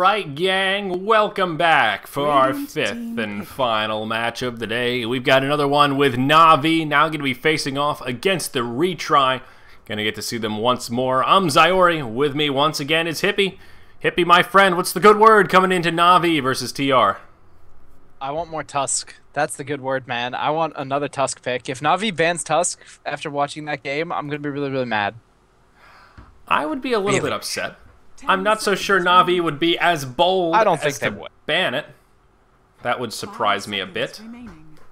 Alright, gang, welcome back for our fifth and final match of the day. We've got another one with Na'Vi, now going to be facing off against the retry. Gonna get to see them once more. I'm Zyori, with me once again is Hippie. Hippie, my friend, what's the good word coming into Na'Vi versus TR? I want more Tusk. That's the good word, man. I want another Tusk pick. If Na'Vi bans Tusk after watching that game, I'm going to be really, really mad. I would be a little bit upset. I'm not so sure Na'Vi would be as bold as to ban it. That would surprise me a bit.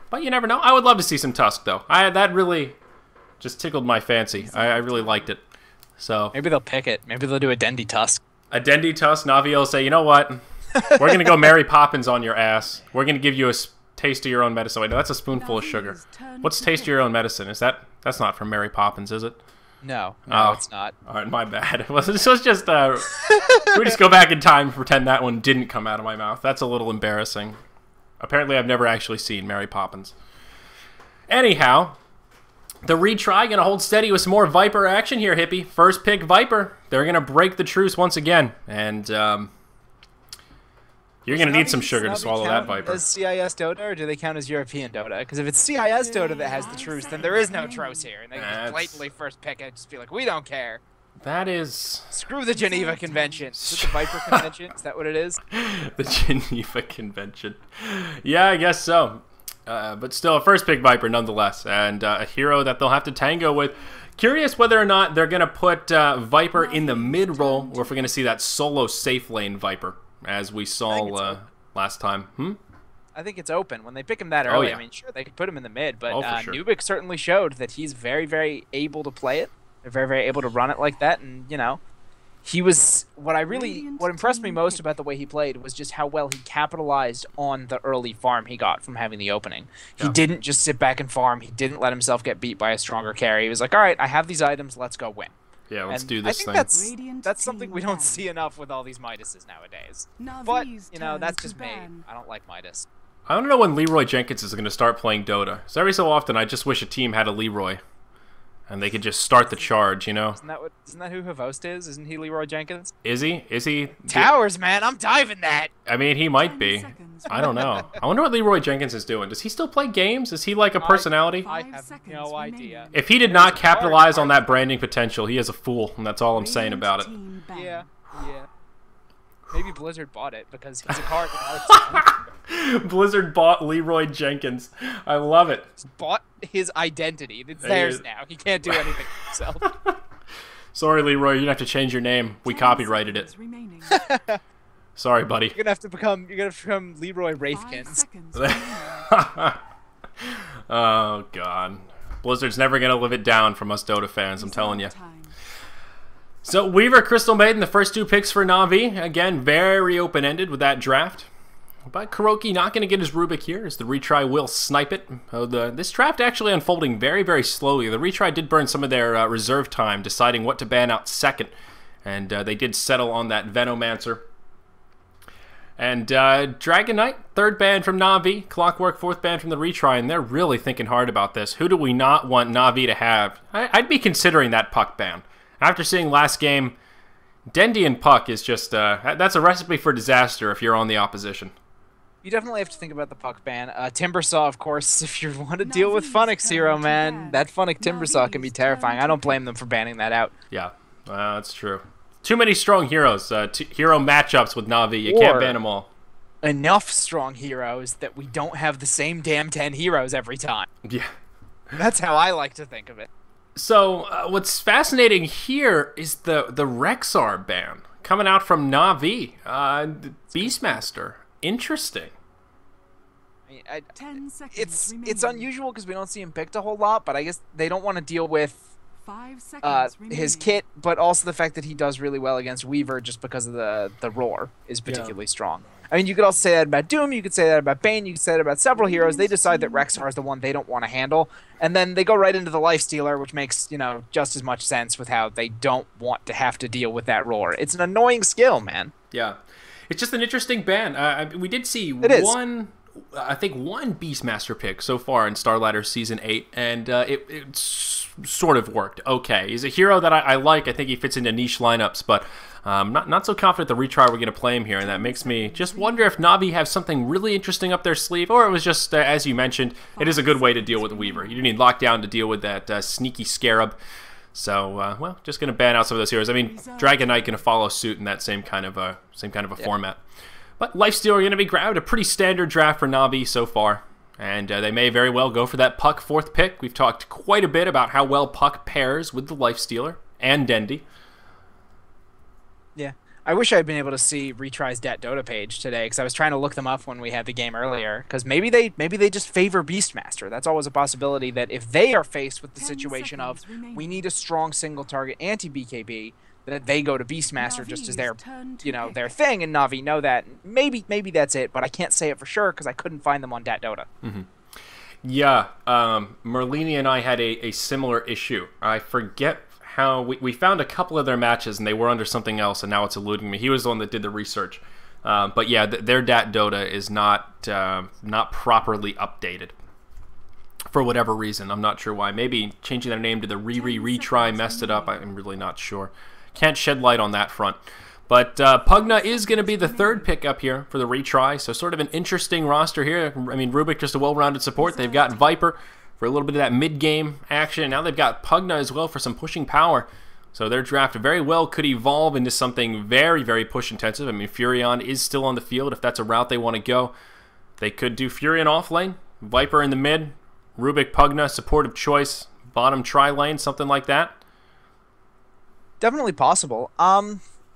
But you never know. I would love to see some Tusk, though. That really just tickled my fancy. I really liked it. So maybe they'll pick it. Maybe they'll do a Dendy Tusk. A Dendy Tusk. Na'Vi will say, you know what? We're going to go Mary Poppins on your ass. We're going to give you a taste of your own medicine. Wait, no, that's a spoonful of sugar. What's taste of your own medicine? That's not from Mary Poppins, is it? No, it's not. All right, my bad. This was just, we just go back in time and pretend that one didn't come out of my mouth. That's a little embarrassing. Apparently, I've never actually seen Mary Poppins. Anyhow, the retry going to hold steady with some more Viper action here, Hippie. First pick, Viper. They're going to break the truce once again. And, you're going to need some sugar to swallow that Viper. As CIS Dota, or do they count as European Dota? Because if it's CIS Dota that has the truce, then there is no truce here. And they can just blatantly first pick it and just be like, we don't care. That is... Screw the Geneva Convention. Is it the Viper Convention? Is that what it is? The Geneva Convention. Yeah, I guess so. But still, a first pick Viper nonetheless. And a hero that they'll have to tango with. Curious whether or not they're going to put Viper in the mid-roll, or if we're going to see that solo safe lane Viper, as we saw last time. I think it's open. When they pick him that early, yeah. I mean, sure, they could put him in the mid, but sure. Nubik certainly showed that he's very, very able to play it. They're very, very able to run it like that, and, you know, he was... What impressed me most about the way he played was just how well he capitalized on the early farm he got from having the opening. He didn't just sit back and farm. He didn't let himself get beat by a stronger carry. He was like, all right, I have these items, let's go win. Yeah, let's do this thing. I think that's something we don't see enough with all these Midases nowadays. But, you know, that's just me. I don't like Midas. I don't know when Leroy Jenkins is going to start playing Dota. So every so often, I just wish a team had a Leroy. And they could just start the charge, you know? Isn't that who Havost is? Isn't he Leroy Jenkins? Is he? Is he? Towers, man. I'm diving that. I mean, he might be. I don't know. I wonder what Leroy Jenkins is doing. Does he still play games? Is he like a personality? I have no idea. If he did not capitalize on that branding potential, he is a fool, and that's all I'm saying about it. Yeah. Maybe Blizzard bought it because he's a card. Blizzard bought Leroy Jenkins. I love it. Bought his identity. It's theirs now. He can't do anything for himself. Sorry, Leroy. You have to change your name. We copyrighted it. Sorry, buddy. You're gonna have to become Leroy Wraithkins. Oh God, Blizzard's never gonna live it down from us Dota fans. I'm telling you. So Weaver, Crystal Maiden, the first two picks for Na'Vi. Again, very open-ended with that draft. But Kuroki not going to get his Rubik here, as the retry will snipe it. This draft actually unfolding very, very slowly. The retry did burn some of their reserve time, deciding what to ban out second. And they did settle on that Venomancer. And Dragon Knight, third ban from Na'Vi. Clockwork, fourth ban from the retry. And they're really thinking hard about this. Who do we not want Na'Vi to have? I'd be considering that Puck ban. After seeing last game, Dendy and Puck is just... that's a recipe for disaster if you're on the opposition. You definitely have to think about the Puck ban. Timbersaw, of course, if you want to deal with Funix hero, man, that Funix Timbersaw can be terrifying. I don't blame them for banning that out. Yeah, that's true. Too many strong heroes. Hero matchups with Na'Vi. You can't ban them all. Enough strong heroes that we don't have the same damn 10 heroes every time. Yeah. That's how I like to think of it. So, what's fascinating here is the Rexar ban coming out from Na'Vi. Beastmaster. Interesting. It's unusual because we don't see him picked a whole lot, but I guess they don't want to deal with his kit, but also the fact that he does really well against Weaver just because of the roar is particularly strong. I mean, you could also say that about Doom, you could say that about Bane, you could say that about several heroes. They decide that Rexar is the one they don't want to handle, and then they go right into the Lifestealer, which makes, you know, just as much sense with how they don't want to have to deal with that roar. It's an annoying skill, man. Yeah. It's just an interesting ban. We did see one I think, one Beastmaster pick so far in Starladder Season 8, and it sort of worked okay. He's a hero that I like. I think he fits into niche lineups, but not so confident the retry we're going to play him here, and that makes me just wonder if Na'Vi have something really interesting up their sleeve, or it was just, as you mentioned, it is a good way to deal with the Weaver. You need Lockdown to deal with that sneaky Scarab. So, well, just going to ban out some of those heroes. I mean, Dragon Knight going to follow suit in that same kind of a format. But Lifestealer are going to be grabbed. A pretty standard draft for Na'Vi so far. And they may very well go for that Puck 4th pick. We've talked quite a bit about how well Puck pairs with the Lifestealer and Dendy. Yeah. I wish I'd been able to see Retry's Dota page today, because I was trying to look them up when we had the game earlier. Because maybe they just favor Beastmaster. That's always a possibility, that if they are faced with the situation of we need a strong single target anti-BKB, that they go to Beastmaster just as their, their thing, and Na'Vi know that. Maybe that's it, but I can't say it for sure because I couldn't find them on Dota. Mm-hmm. Yeah, Merlini and I had a similar issue. I forget how we found a couple of their matches and they were under something else, and now it's eluding me. He was the one that did the research. But yeah, their Dota is not properly updated for whatever reason. I'm not sure why. Maybe changing their name to the Retry messed it up. I'm really not sure. Can't shed light on that front. But Pugna is going to be the 3rd pick up here for the retry, so sort of an interesting roster here. I mean, Rubik just a well-rounded support. They've got Viper for a little bit of that mid-game action. Now they've got Pugna as well for some pushing power. So their draft very well could evolve into something very, very push-intensive. I mean, Furion is still on the field if that's a route they want to go. They could do Furion off lane, Viper in the mid, Rubik, Pugna, supportive choice, bottom tri-lane, something like that. Definitely possible.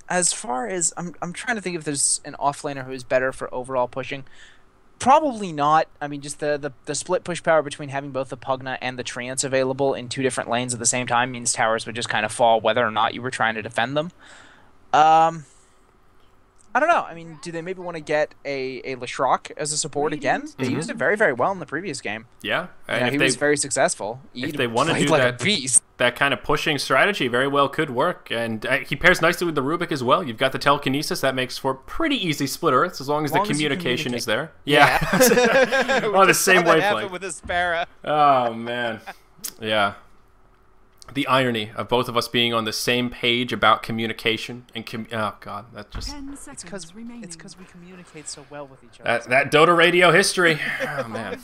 As far as I'm trying to think if there's an offlaner who is better for overall pushing. Probably not. I mean, just the split push power between having both the Pugna and the Treants available in 2 different lanes at the same time means towers would just kind of fall whether or not you were trying to defend them. I don't know. I mean, do they maybe want to get a Leshrock as a support again? They used it very, very well in the previous game. Yeah. And he was very successful. If they want to do like that kind of pushing strategy, very well could work. And he pairs nicely with the Rubik as well. You've got the telekinesis. That makes for pretty easy split earths as long as the communication is there. Yeah. On the same wavelength. With Aspera. Oh, man. Yeah. The irony of both of us being on the same page about communication and oh god, that just it's because we communicate so well with each other. That Dota radio history. Oh man.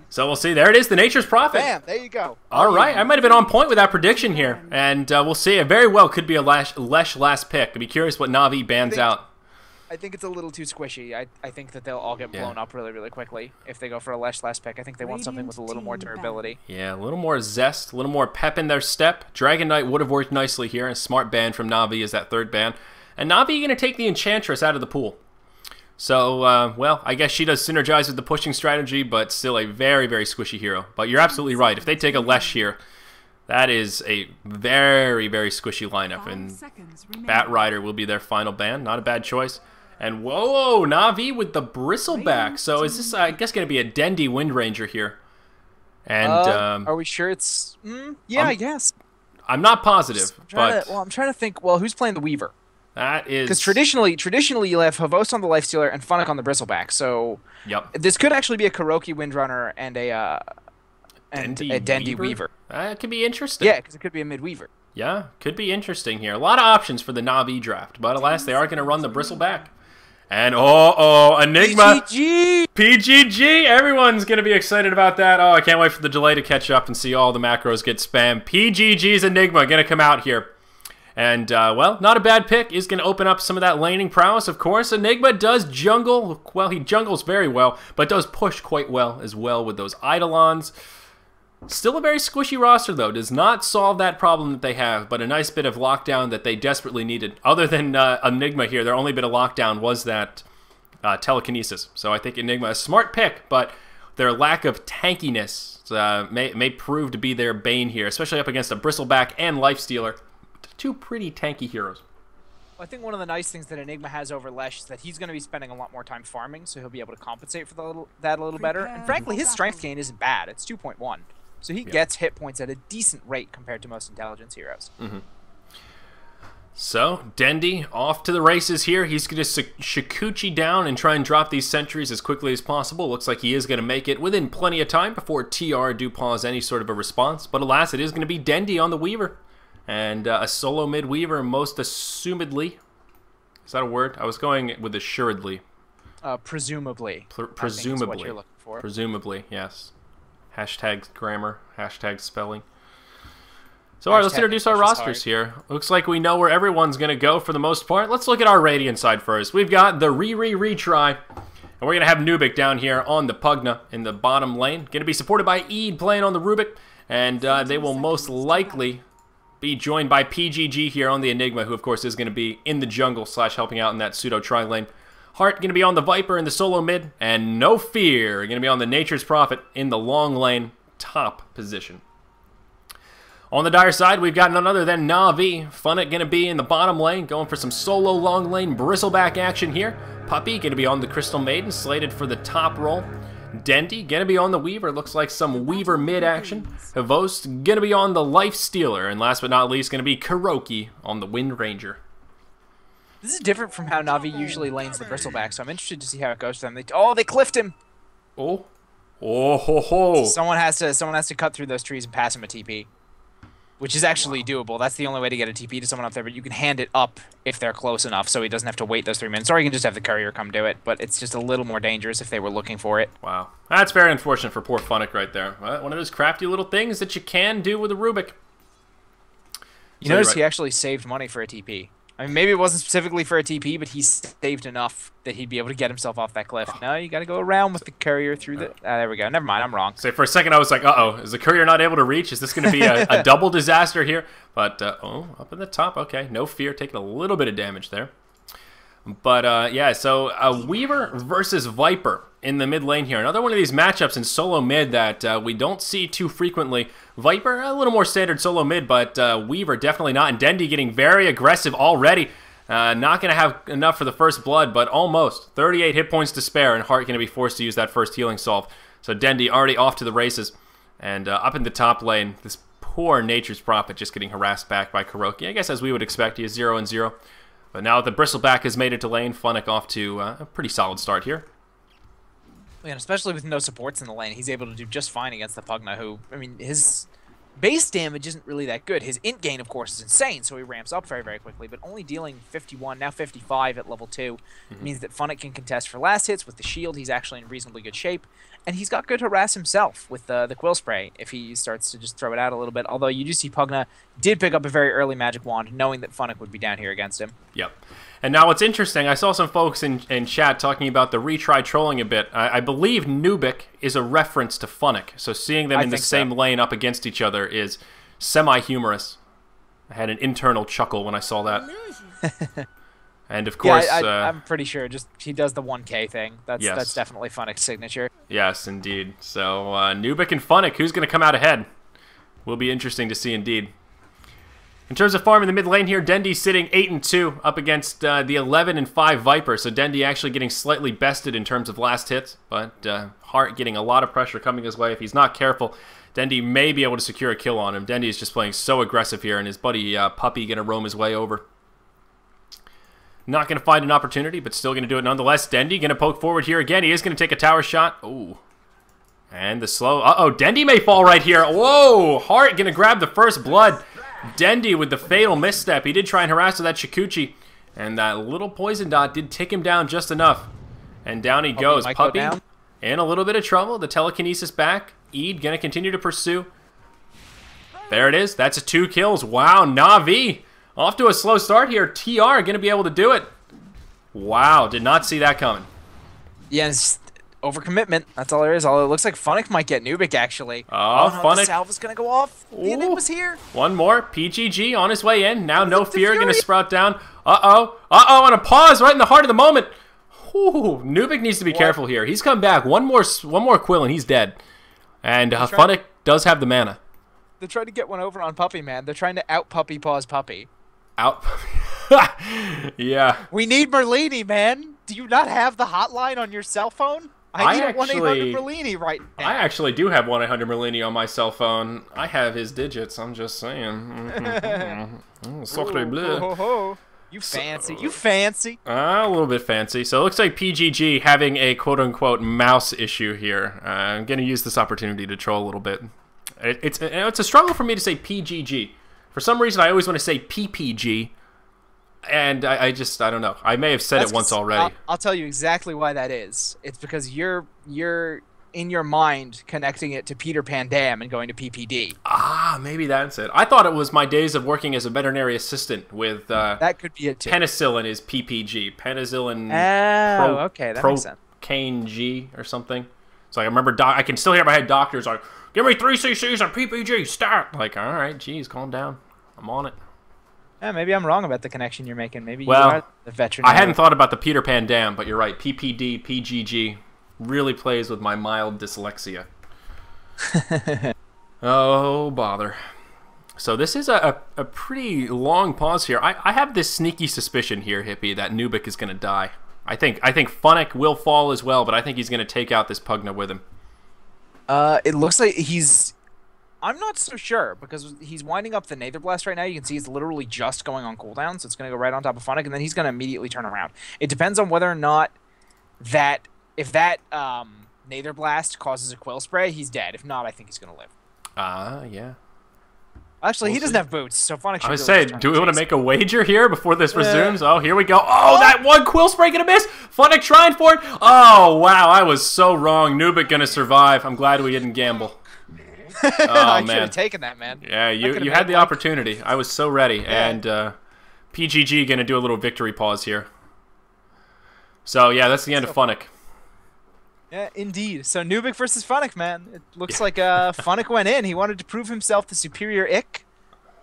So we'll see. There it is, the Nature's Prophet. Bam, there you go. All right, I might have been on point with that prediction here, and we'll see. It very well could be a Lesh last pick. I'd be curious what Na'Vi bans out. I think it's a little too squishy. I think that they'll all get blown up really, really quickly if they go for a Lesh last pick. I think they want something with a little more durability. Yeah, a little more zest, a little more pep in their step. Dragon Knight would have worked nicely here. A smart ban from Na'Vi is that 3rd ban. And Na'Vi going to take the Enchantress out of the pool. So, well, I guess she does synergize with the pushing strategy, but still a very, very squishy hero. But you're absolutely right. If they take a Lesh here, that is a very, very squishy lineup. And Bat Rider will be their final ban. Not a bad choice. And whoa, Na'Vi with the Bristleback. So is this, I guess, going to be a Dendy Wind Ranger here? And are we sure it's? Yeah, I guess. I'm not positive, I'm trying to think. Well, who's playing the Weaver? That is because traditionally you'll have Havos on the Lifestealer and Funnock on the Bristleback. So this could actually be a Kuroki Windrunner and a Dendy Weaver. That could be interesting. Yeah, because it could be a mid Weaver. Yeah, could be interesting here. A lot of options for the Na'Vi draft, but alas, they are going to run the Bristleback. And Enigma. PGG! Everyone's going to be excited about that. Oh, I can't wait for the delay to catch up and see all the macros get spammed. PGG's Enigma going to come out here. And, well, not a bad pick. Is going to open up some of that laning prowess, of course. Enigma does jungle. Well, he jungles very well, but does push quite well as well with those Eidolons. Still a very squishy roster, though. Does not solve that problem that they have, but a nice bit of lockdown that they desperately needed. Other than Enigma here, their only bit of lockdown was that telekinesis. So I think Enigma, a smart pick, but their lack of tankiness may prove to be their bane here, especially up against a Bristleback and Lifestealer. 2 pretty tanky heroes. Well, I think one of the nice things that Enigma has over Lesh is that he's going to be spending a lot more time farming, so he'll be able to compensate for that a little better. And frankly, his strength gain isn't bad. It's 2.1. So he gets hit points at a decent rate compared to most intelligence heroes. So, Dendy off to the races here. He's going to Shikuchi down and try and drop these sentries as quickly as possible. Looks like he is going to make it within plenty of time before TR do pause any sort of a response. But alas, it is going to be Dendy on the Weaver. And a solo mid Weaver, most assumedly. Is that a word? I was going with assuredly. Presumably. Presumably. What you're looking for. Presumably, yes. Hashtag grammar, hashtag spelling. So, all right, let's introduce our rosters here. Looks like we know where everyone's going to go for the most part. Let's look at our Radiant side first. We've got the retry. And we're going to have Nubik down here on the Pugna in the bottom lane. Going to be supported by Eid playing on the Rubik. And they will most likely be joined by PGG here on the Enigma, who, of course, is going to be in the jungle / helping out in that pseudo tri lane. Hart going to be on the Viper in the solo mid. And No Fear going to be on the Nature's Prophet in the long lane top position. On the Dire side, we've got none other than Na'Vi. Funnet going to be in the bottom lane, going for some solo long lane bristleback action here. Puppy going to be on the Crystal Maiden, slated for the top role. Dendy going to be on the Weaver, looks like some Weaver mid action. Havost going to be on the Life Stealer. And last but not least, going to be Kuroki on the Wind Ranger. This is different from how Na'Vi usually lanes the bristleback, so I'm interested to see how it goes for them. They cliffed him! Oh. Oh ho ho! Someone has to cut through those trees and pass him a TP. Which is actually doable. That's the only way to get a TP to someone up there, but you can hand it up if they're close enough so he doesn't have to wait those 3 minutes. Or you can just have the courier come do it, but it's just a little more dangerous if they were looking for it. Wow. That's very unfortunate for poor Funnick right there. One of those crafty little things that you can do with a Rubik. You notice he actually saved money for a TP. I mean, maybe it wasn't specifically for a TP, but he saved enough that he'd be able to get himself off that cliff. No, you got to go around with the courier through the... there we go. Never mind, I'm wrong. So for a second, I was like, uh-oh, is the courier not able to reach? Is this going to be a double disaster here? But, up in the top, okay. No Fear, taking a little bit of damage there. But, yeah, so Weaver versus Viper in the mid lane here. Another one of these matchups in solo mid that we don't see too frequently. Viper, a little more standard solo mid, but Weaver definitely not. And Dendy getting very aggressive already. Not going to have enough for the first blood, but almost. 38 hit points to spare, and Hart going to be forced to use that first healing salve. So Dendy already off to the races. And up in the top lane, this poor Nature's Prophet just getting harassed back by Kuroki. I guess as we would expect, he is 0-0. But now the Bristleback has made it to lane, Funnick off to a pretty solid start here. And especially with no supports in the lane, he's able to do just fine against the Pugna, who, I mean, his base damage isn't really that good. His int gain, of course, is insane, so he ramps up very, very quickly, but only dealing 51, now 55 at level 2 means that Funnick can contest for last hits. With the shield, he's actually in reasonably good shape, and he's got good harass himself with the Quill Spray if he starts to just throw it out a little bit, although you do see Pugna did pick up a very early Magic Wand, knowing that Funnick would be down here against him. Yep. And now what's interesting, I saw some folks in chat talking about the retry trolling a bit. I believe Nubik is a reference to Funnick, so seeing them in the same lane up against each other is semi-humorous. I had an internal chuckle when I saw that. And of course... Yeah, I'm pretty sure just he does the 1K thing. That's definitely Funnick's signature. Yes, indeed. So Nubik and Funnick, who's going to come out ahead? Will be interesting to see indeed. In terms of farm in the mid lane here, Dendy sitting 8-2 up against the 11-5 Viper. So Dendy actually getting slightly bested in terms of last hits, but Hart getting a lot of pressure coming his way. If he's not careful, Dendy may be able to secure a kill on him. Dendy is just playing so aggressive here, and his buddy Puppy going to roam his way over. Not going to find an opportunity, but still going to do it nonetheless. Dendy going to poke forward here again. He is going to take a tower shot. Ooh. And the slow... Uh-oh, Dendy may fall right here. Whoa! Hart going to grab the first blood. Dendy with the fatal misstep. He did try and harass with that Shikuchi, and that little poison dot did tick him down just enough. And down he goes. Puppy in a little bit of trouble. The telekinesis back. Eid gonna continue to pursue. There it is. That's 2 kills. Wow, Na'Vi off to a slow start here. TR gonna be able to do it. Wow, did not see that coming. Yes. Overcommitment. That's all there is. Although it looks like Funnick might get Nubik, actually. Oh, no, Funnick. The salve is going to go off. The Enigma's here. One more. PGG on his way in. Now No Fear going to sprout down. Uh-oh. Uh-oh, and a pause right in the heart of the moment. Ooh, Nubik needs to be careful here. He's come back. One more Quill and he's dead. And Funnick does have the mana. They're trying to get one over on Puppy, man. They're trying to out-Puppy pause Puppy. Yeah. We need Merlini, man. Do you not have the hotline on your cell phone? I need a 1-800 Merlini right now. I actually do have 1-800 Merlini on my cell phone. I have his digits. I'm just saying. Sacre bleu. You fancy. You fancy. A little bit fancy. So it looks like PGG having a quote-unquote mouse issue here. I'm going to use this opportunity to troll a little bit. It's a struggle for me to say PGG. For some reason, I always want to say PPG. And I don't know. I may have said it once already. I'll tell you exactly why that is. It's because you're in your mind connecting it to Peter Pan Dam and going to PPD. Ah, maybe that's it. I thought it was my days of working as a veterinary assistant with that could be it too. Penicillin is PPG. Penicillin. Oh, okay, that makes sense. Procaine G or something. So I remember I can still hear my head doctors like, "Give me 3 cc's of PPG, start." Like, all right, geez, calm down. I'm on it. Yeah, maybe I'm wrong about the connection you're making. Maybe you are the veterinarian. I hadn't thought about the Peter Pan Dam, but you're right. PPD, PGG really plays with my mild dyslexia. Oh, bother. So this is a pretty long pause here. I have this sneaky suspicion here, Hippie, that Nubik is going to die. I think Funnick will fall as well, but I think he's going to take out this Pugna with him. It looks like he's... I'm not so sure, because he's winding up the Nether Blast right now. You can see it's literally just going on cooldown, so it's going to go right on top of Funnick, and then he's going to immediately turn around. It depends on whether or not that... If that Nether Blast causes a Quill Spray, he's dead. If not, I think he's going to live. Yeah. Actually, he doesn't have boots, so Funnick should I was saying, do we want to make a wager here before this resumes? Oh, here we go. Oh, that one Quill Spray going to miss. Funnick trying for it. Oh, wow, I was so wrong. Nubik going to survive. I'm glad we didn't gamble. Oh, I man. should have taken that, man. Yeah, you had the opportunity. I was so ready. Yeah. And PGG going to do a little victory pause here. So, yeah, that's the end of Funnick. Yeah, indeed. So, Nubik versus Funnick, man. It looks like Funnick went in. He wanted to prove himself the superior ick,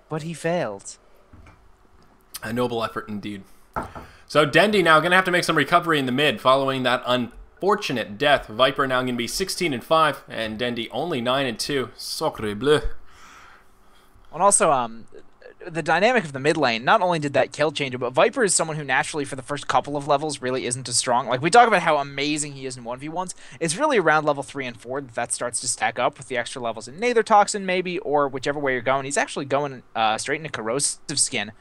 but he failed. A noble effort, indeed. So, Dendy now going to have to make some recovery in the mid following that unfortunate death. Viper now going to be 16-5, and Dendy only 9-2. Sacre bleu. And also, the dynamic of the mid lane, not only did that kill change it, but Viper is someone who naturally, for the first couple of levels, really isn't as strong. Like, we talk about how amazing he is in 1v1s. It's really around level 3 and 4 that starts to stack up with the extra levels in Nether Toxin, maybe, or whichever way you're going. He's actually going straight into Corrosive Skin.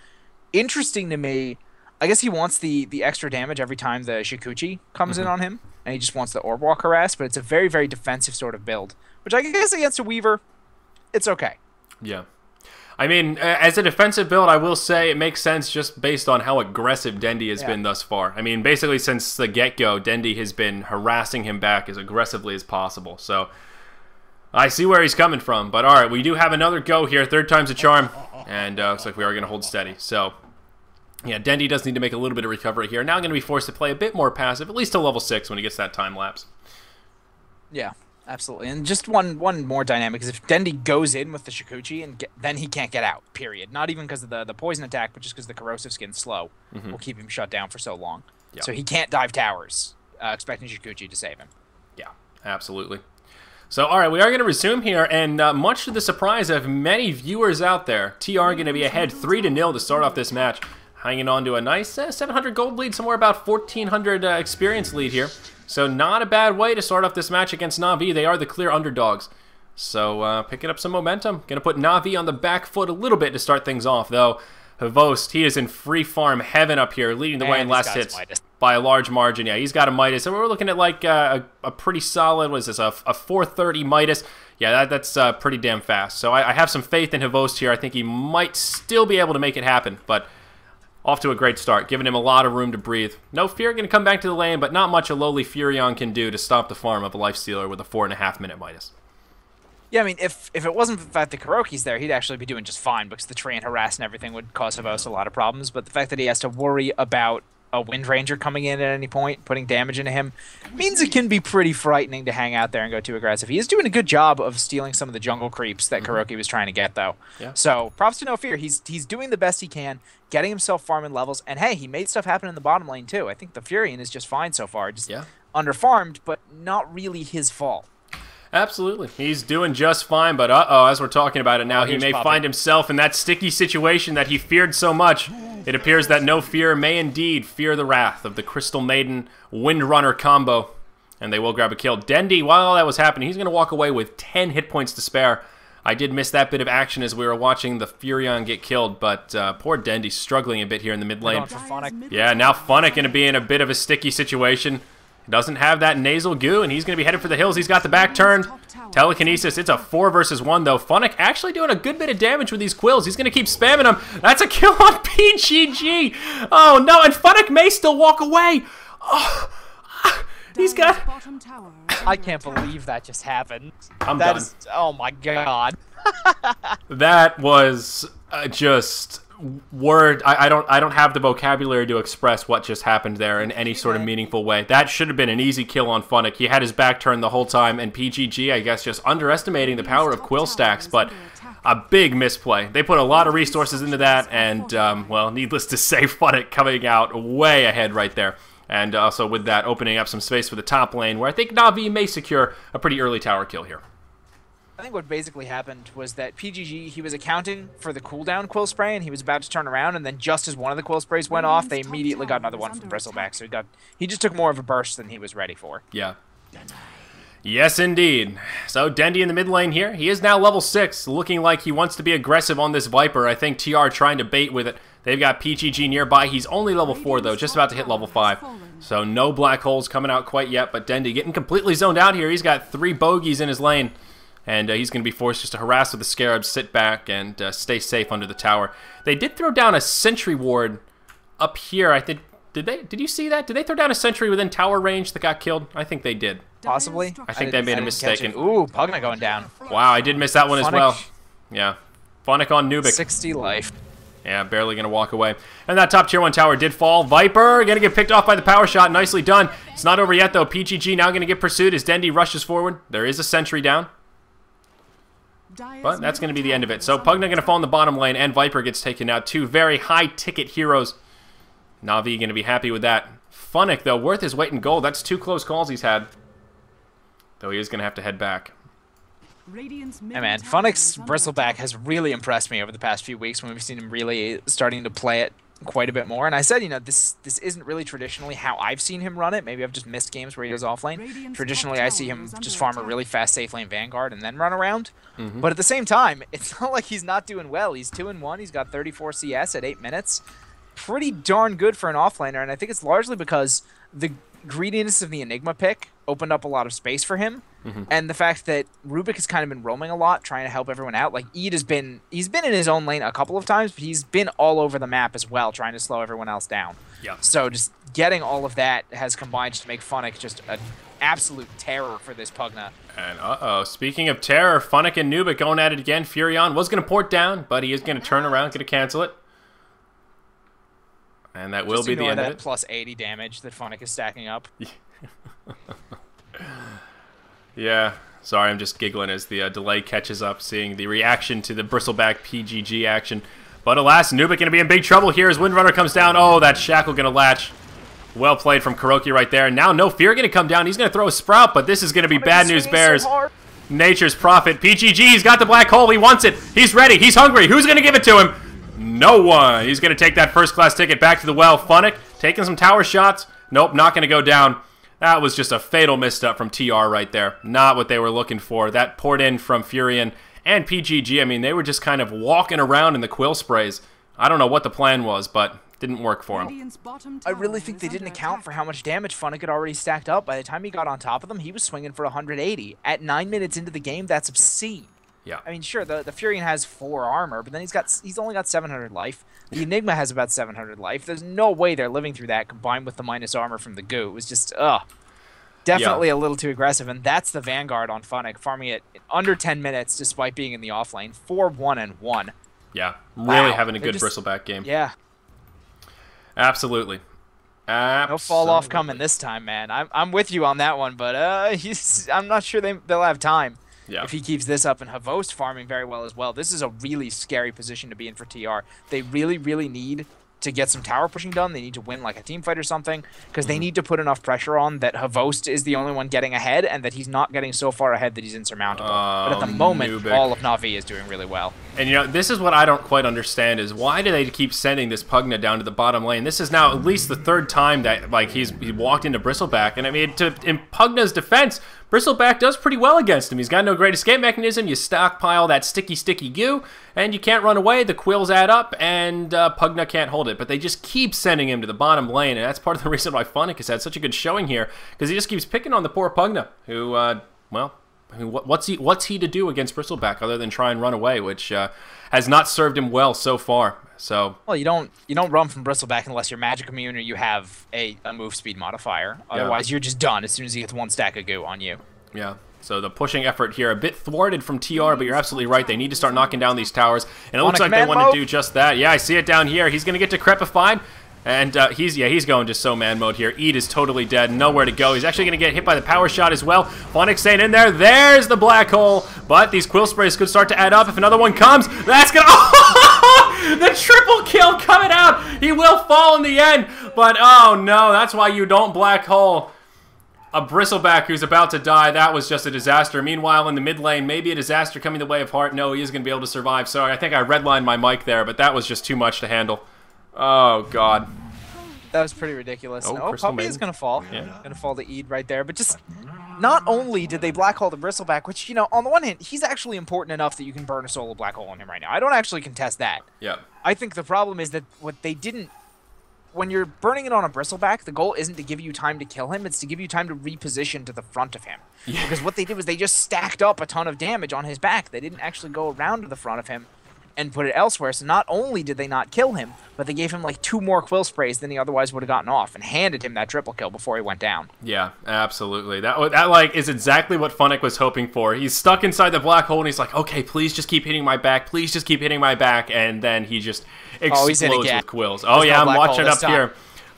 Interesting to me, I guess he wants the extra damage every time the Shikuchi comes in on him, and he just wants the Orb Walk harass, but it's a very, very defensive sort of build, which I guess against a Weaver, it's okay. Yeah. I mean, as a defensive build, I will say it makes sense just based on how aggressive Dendy has been thus far. I mean, basically since the get-go, Dendy has been harassing him back as aggressively as possible. So I see where he's coming from. But all right, we do have another go here. 3rd time's a charm. And looks like we are going to hold steady. So yeah, Dendy does need to make a little bit of recovery here. Now going to be forced to play a bit more passive, at least to level 6 when he gets that time lapse. Yeah. Absolutely, and just one more dynamic is if Dendy goes in with the Shikuchi, then he can't get out, period. Not even because of the poison attack, but just because the corrosive skin's slow will keep him shut down for so long. Yeah. So he can't dive towers, expecting Shikuchi to save him. Yeah, absolutely. So, all right, we are going to resume here, and much to the surprise of many viewers out there, TR going to be ahead 3-0 to start off this match, hanging on to a nice 700 gold lead, somewhere about 1,400 experience lead here. So not a bad way to start off this match against Na'Vi. They are the clear underdogs. So picking up some momentum. Going to put Na'Vi on the back foot a little bit to start things off, though. Havost, he is in free farm heaven up here, leading the way in last hits by a large margin. Yeah, he's got a Midas. So we're looking at like a pretty solid, what is this, a 430 Midas. Yeah, that's pretty damn fast. So I have some faith in Havost here. I think he might still be able to make it happen, but off to a great start, giving him a lot of room to breathe. No Fear going to come back to the lane, but not much a lowly Furion can do to stop the farm of a Lifestealer with a 4.5-minute Midas. Yeah, I mean, if it wasn't for the fact that Kuroki's there, he'd actually be doing just fine, because the tree and harass and everything would cause Havos a lot of problems. But the fact that he has to worry about a Wind Ranger coming in at any point, putting damage into him, means it can be pretty frightening to hang out there and go too aggressive. He is doing a good job of stealing some of the jungle creeps that Kuroki was trying to get, though. Yeah. So, props to No Fear. He's doing the best he can, getting himself farming levels, and hey, he made stuff happen in the bottom lane, too. I think the Furion is just fine so far. Just underfarmed, but not really his fault. Absolutely. He's doing just fine, but as we're talking about it now, he may find himself in that sticky situation that he feared so much. It appears that No Fear may indeed fear the wrath of the Crystal Maiden Windrunner combo. And they will grab a kill. Dendy, while that was happening, he's going to walk away with 10 hit points to spare. I did miss that bit of action as we were watching the Furion get killed, but poor Dendy struggling a bit here in the mid lane. Yeah, now Funnick going to be in a bit of a sticky situation. He doesn't have that nasal goo, and he's going to be headed for the hills. He's got the back turned. Telekinesis. It's a 4 versus 1, though. Funnick actually doing a good bit of damage with these quills. He's going to keep spamming them. That's a kill on PGG. Oh, no, and Funnick may still walk away. Oh. He's got... I can't believe that just happened. I'm done. Oh my god. That was just I don't have the vocabulary to express what just happened there in any sort of meaningful way. That should have been an easy kill on Funnick. He had his back turned the whole time, and PGG, I guess, just underestimating the power of quill stacks, but a big misplay. They put a lot of resources into that, and, well, needless to say, Funnick coming out way ahead right there. And also with that, opening up some space for the top lane, where I think Na'Vi may secure a pretty early tower kill here. I think what basically happened was that PGG, he was accounting for the cooldown quill spray, and he was about to turn around, and then just as one of the quill sprays went off, they immediately got another one from Bristleback. So he just took more of a burst than he was ready for. Yeah. Yes, indeed. So Dendy in the mid lane here. He is now level 6, looking like he wants to be aggressive on this Viper. I think TR trying to bait with it. They've got PGG nearby. He's only level 4, though, just about to hit level 5. So no black holes coming out quite yet, but Dendy getting completely zoned out here. He's got 3 bogeys in his lane, and he's going to be forced just to harass with the Scarabs, sit back, and stay safe under the tower. They did throw down a sentry ward up here. I think, did you see that? Did they throw down a sentry within tower range that got killed? I think they did. Possibly. I think they made a mistake. Ooh, Pugna going down. Wow, I did miss that one as well. Yeah. Funnick on Nubic. 60 life. Yeah, barely going to walk away. And that top tier 1 tower did fall. Viper going to get picked off by the power shot. Nicely done. It's not over yet, though. PGG now going to get pursued as Dendy rushes forward. There is a sentry down. But that's going to be the end of it. So Pugna going to fall in the bottom lane, and Viper gets taken out. 2 very high-ticket heroes. Na'Vi going to be happy with that. Funnick, though, worth his weight in gold. That's 2 close calls he's had. Though he is going to have to head back. Hey man, Funnick's Bristleback has really impressed me over the past few weeks when we've seen him really starting to play it quite a bit more. And I said, you know, this isn't really traditionally how I've seen him run it. Maybe I've just missed games where he goes offlane. Traditionally, I see him just farm a really fast safe lane Vanguard and then run around. But at the same time, it's not like he's not doing well. He's 2-1. He's got 34 CS at 8 minutes. Pretty darn good for an offlaner, and I think it's largely because the greediness of the Enigma pick opened up a lot of space for him. And the fact that Rubik has kind of been roaming a lot, trying to help everyone out. Like, Eid he's been in his own lane a couple of times, but he's been all over the map as well, trying to slow everyone else down. Yeah. So just getting all of that has combined to make Funnick just an absolute terror for this Pugna. And speaking of terror, Funnick and Nubic going at it again. Furion was going to port down, but he is going to turn around, going to cancel it. And that will be the end of it. Plus 80 damage that Funnick is stacking up. Yeah, sorry, I'm just giggling as the delay catches up, seeing the reaction to the Bristleback PGG action. But alas, Nubic going to be in big trouble here as Windrunner comes down. Oh, that Shackle going to latch. Well played from Kuroki right there. Now No Fear going to come down. He's going to throw a Sprout, but this is going to be bad news bears. So Nature's Prophet. PGG, he's got the black hole. He wants it. He's ready. He's hungry. Who's going to give it to him? No one. He's going to take that first-class ticket back to the well. Funnick taking some tower shots. Nope, not going to go down. That was just a fatal misstep from TR right there. Not what they were looking for. That poured in from Furion and PGG. I mean, they were just kind of walking around in the quill sprays. I don't know what the plan was, but didn't work for him. I really think they didn't account for how much damage Funnick had already stacked up. By the time he got on top of them, he was swinging for 180. At 9 minutes into the game, that's obscene. Yeah. I mean, sure, the Furion has 4 armor, but then he's only got 700 life. The Enigma has about 700 life. There's no way they're living through that combined with the minus armor from the goo. It was just, definitely a little too aggressive, and that's the Vanguard on Funnick, farming it in under 10 minutes despite being in the offlane. 4-1-1. Yeah, really having a good Bristleback game. Yeah. Absolutely. No fall off coming this time, man. I'm with you on that one, but I'm not sure they'll have time. Yeah. If he keeps this up, and Havost farming very well as well. This is a really scary position to be in for TR. They really, really need to get some tower pushing done. They need to win like a team fight or something, because they need to put enough pressure on that Havost is the only one getting ahead, and that he's not getting so far ahead that he's insurmountable. But at the moment, all of Na'Vi is doing really well. And, you know, this is what I don't quite understand is why do they keep sending this Pugna down to the bottom lane? This is now at least the third time that, like, he walked into Bristleback. And, I mean, in Pugna's defense, Bristleback does pretty well against him. He's got no great escape mechanism. You stockpile that sticky goo, and you can't run away. The quills add up, and Pugna can't hold it. But they just keep sending him to the bottom lane, and that's part of the reason why Funnick has had such a good showing here, because he just keeps picking on the poor Pugna, who, well... I mean, what's he to do against Bristleback other than try and run away, which has not served him well so far. So well, you don't run from Bristleback unless you're magic immune or you have a move speed modifier. Otherwise, you're just done as soon as he gets one stack of goo on you. Yeah. So the pushing effort here a bit thwarted from TR, but you're absolutely right. They need to start knocking down these towers, and it looks like they want to do just that. Yeah, I see it down here. He's going to get decrepified. And he's going just so man mode here. Eid is totally dead, nowhere to go. He's actually going to get hit by the power shot as well. Phonic staying in there. There's the black hole. But these quill sprays could start to add up. If another one comes, that's going to... Oh, the triple kill coming out. He will fall in the end. But, oh no, that's why you don't black hole a Bristleback who's about to die. That was just a disaster. Meanwhile, in the mid lane, maybe a disaster coming the way of Heart. No, he is going to be able to survive. Sorry, I think I redlined my mic there, but that was just too much to handle. Oh, God. That was pretty ridiculous. Oh, Puppy is going to fall. Yeah. Going to fall to Eid right there. But just not only did they black hole the Bristleback, which, you know, on the one hand, he's actually important enough that you can burn a solo black hole on him right now. I don't actually contest that. Yeah. I think the problem is that what they didn't... When you're burning it on a Bristleback, the goal isn't to give you time to kill him. It's to give you time to reposition to the front of him. Yeah. Because what they did was they just stacked up a ton of damage on his back. They didn't actually go around to the front of him and put it elsewhere. So not only did they not kill him, but they gave him like 2 more quill sprays than he otherwise would have gotten off, and handed him that triple kill before he went down. Yeah, absolutely. That like is exactly what Funnick was hoping for. He's stuck inside the black hole, and he's like, okay, please just keep hitting my back. Please just keep hitting my back. And then he just explodes with quills. Oh, yeah, I'm watching it up here.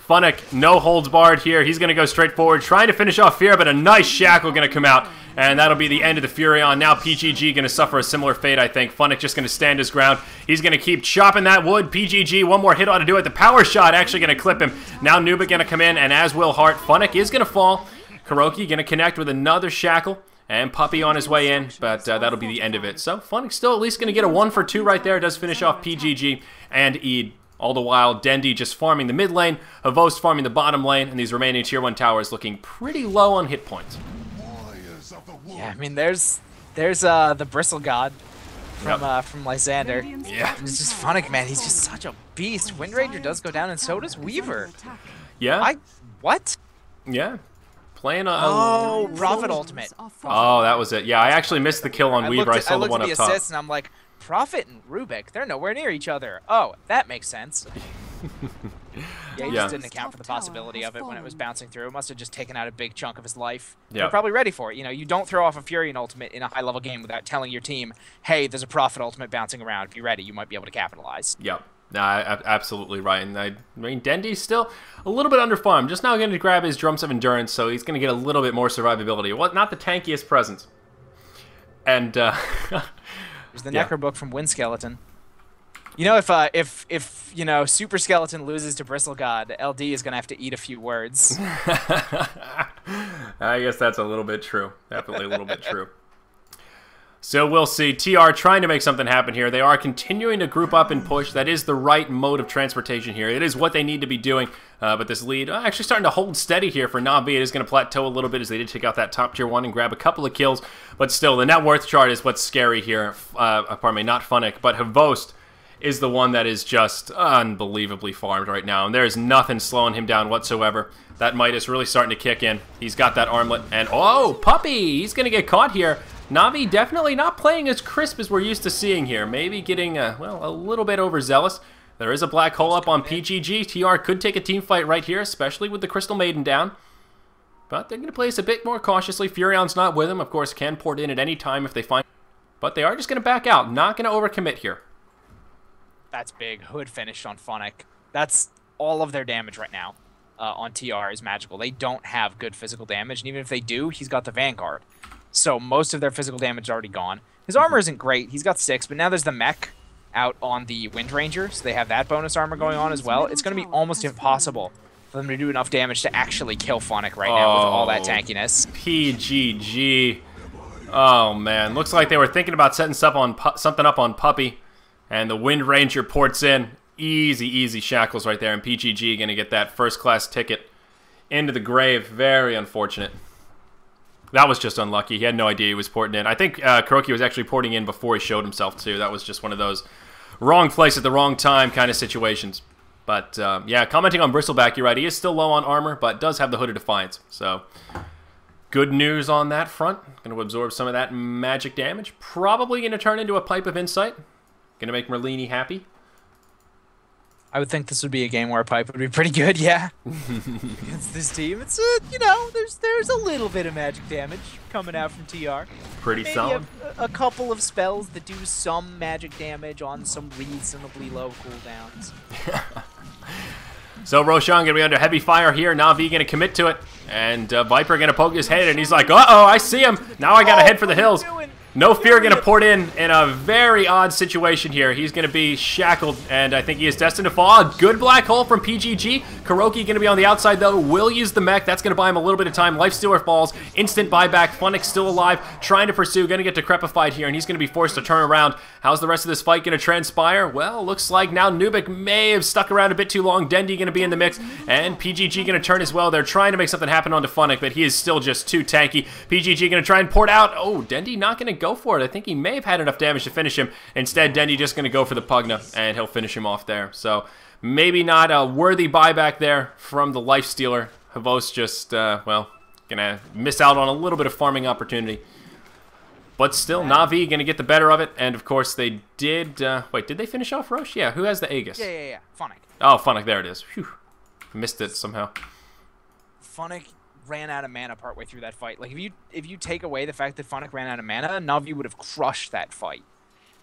Funnick, no holds barred here. He's going to go straight forward, trying to finish off Fear, but a nice shackle going to come out, and that'll be the end of the Furion. Now PGG going to suffer a similar fate, I think. Funnick just going to stand his ground. He's going to keep chopping that wood. PGG, one more hit ought to do it. The power shot actually going to clip him. Now Nuba going to come in, and as will Hart. Funnick is going to fall. Kuroki going to connect with another shackle, and Puppy on his way in, but that'll be the end of it. So Funnick still at least going to get a 1 for 2 right there. Does finish off PGG and Eid. All the while, Dendy just farming the mid lane, Havost farming the bottom lane, and these remaining Tier 1 towers looking pretty low on hit points. Yeah, I mean, there's the Bristle God from Lysander. Yeah. It's just Funnick, man. He's just such a beast. Windranger does go down, and so does Weaver. Yeah. What? Yeah. Playing a... Oh, Prophet Ultimate. Oh, that was it. Yeah, I actually missed the kill on Weaver. I saw the one up top. I looked at the assists, and I'm like, Prophet and Rubik, they're nowhere near each other. Oh, that makes sense. Yeah, he just didn't account for the possibility of it when it was bouncing through. It must have just taken out a big chunk of his life. Yeah. They're probably ready for it. You know, you don't throw off a Furion ultimate in a high-level game without telling your team, hey, there's a Prophet ultimate bouncing around. Be ready. You might be able to capitalize. Yep. Nah, absolutely right. And I mean, Dendy's still a little bit underfarmed. Just now going to grab his Drums of Endurance, so he's going to get a little bit more survivability. Well, not the tankiest presence. And, there's the Necro book from Wind Skeleton. You know, if you know, Super Skeleton loses to Bristle God, LD is gonna have to eat a few words. I guess that's a little bit true. Definitely a little bit true. So we'll see. TR trying to make something happen here. They are continuing to group up and push. That is the right mode of transportation here. It is what they need to be doing. But this lead actually starting to hold steady here for Na'Vi. It is going to plateau a little bit as they did take out that top tier 1 and grab a couple of kills. But still, the net worth chart is what's scary here. Pardon me, not Funnick, but Havost is the one that is just unbelievably farmed right now. And there's nothing slowing him down whatsoever. That Midas really starting to kick in. He's got that armlet. And, oh, Puppy! He's going to get caught here. Na'Vi definitely not playing as crisp as we're used to seeing here. Maybe getting, well, a little bit overzealous. There is a black hole up on PGG. TR could take a team fight right here, especially with the Crystal Maiden down. But they're going to play this a bit more cautiously. Furion's not with him. Of course, can port in at any time if they find... But they are just going to back out. Not going to overcommit here. That's big. Hood finished on Funnick. That's all of their damage right now on TR is magical. They don't have good physical damage, and even if they do, he's got the Vanguard. So most of their physical damage is already gone. His armor isn't great. He's got 6, but now there's the mech out on the Wind Ranger, so they have that bonus armor going on as well. It's going to be almost impossible for them to do enough damage to actually kill Funnick right now with all that tankiness. PGG. Oh, man. Looks like they were thinking about setting something up on Puppy. And the Wind Ranger ports in. Easy, easy shackles right there. And PGG going to get that first-class ticket into the grave. Very unfortunate. That was just unlucky. He had no idea he was porting in. I think Kuroki was actually porting in before he showed himself, too. That was just one of those wrong place at the wrong time kind of situations. But, yeah, commenting on Bristleback, you're right. He is still low on armor, but does have the Hood of Defiance. So, good news on that front. Going to absorb some of that magic damage. Probably going to turn into a Pipe of Insight. Going to make Merlini happy. I would think this would be a game where a pipe would be pretty good, yeah. Against this team, it's you know, there's a little bit of magic damage coming out from TR. Pretty Maybe solid. A couple of spells that do some magic damage on some reasonably low cooldowns. So Roshan going to be under heavy fire here. Na'Vi going to commit to it. And Viper going to poke his head, and he's like, uh-oh, I see him. Now I got to head for the hills. No Fear going to port in a very odd situation here. He's going to be shackled, and I think he is destined to fall. A good black hole from PGG. Kuroki going to be on the outside, though. Will use the mech. That's going to buy him a little bit of time. Lifestealer falls. Instant buyback. Funnick's still alive. Trying to pursue. Going to get decrepified here, and he's going to be forced to turn around. How's the rest of this fight going to transpire? Well, looks like now Nubik may have stuck around a bit too long. Dendi going to be in the mix, and PGG going to turn as well. They're trying to make something happen onto Funnick, but he is still just too tanky. PGG going to try and port out. Oh, Dendi not going to go for it. I think he may have had enough damage to finish him. Instead, Dendi just going to go for the Pugna, and he'll finish him off there. So, maybe not a worthy buyback there from the Lifestealer. Havos just, well, going to miss out on a little bit of farming opportunity. But still, Na'Vi going to get the better of it. And, of course, they did... wait, did they finish off Roche? Yeah, who has the Aegis? Yeah. Funnick. Oh, Funnick, there it is. Phew. Missed it somehow. Funnick ran out of mana partway through that fight. Like, if you take away the fact that Funnick ran out of mana, Na'Vi would have crushed that fight.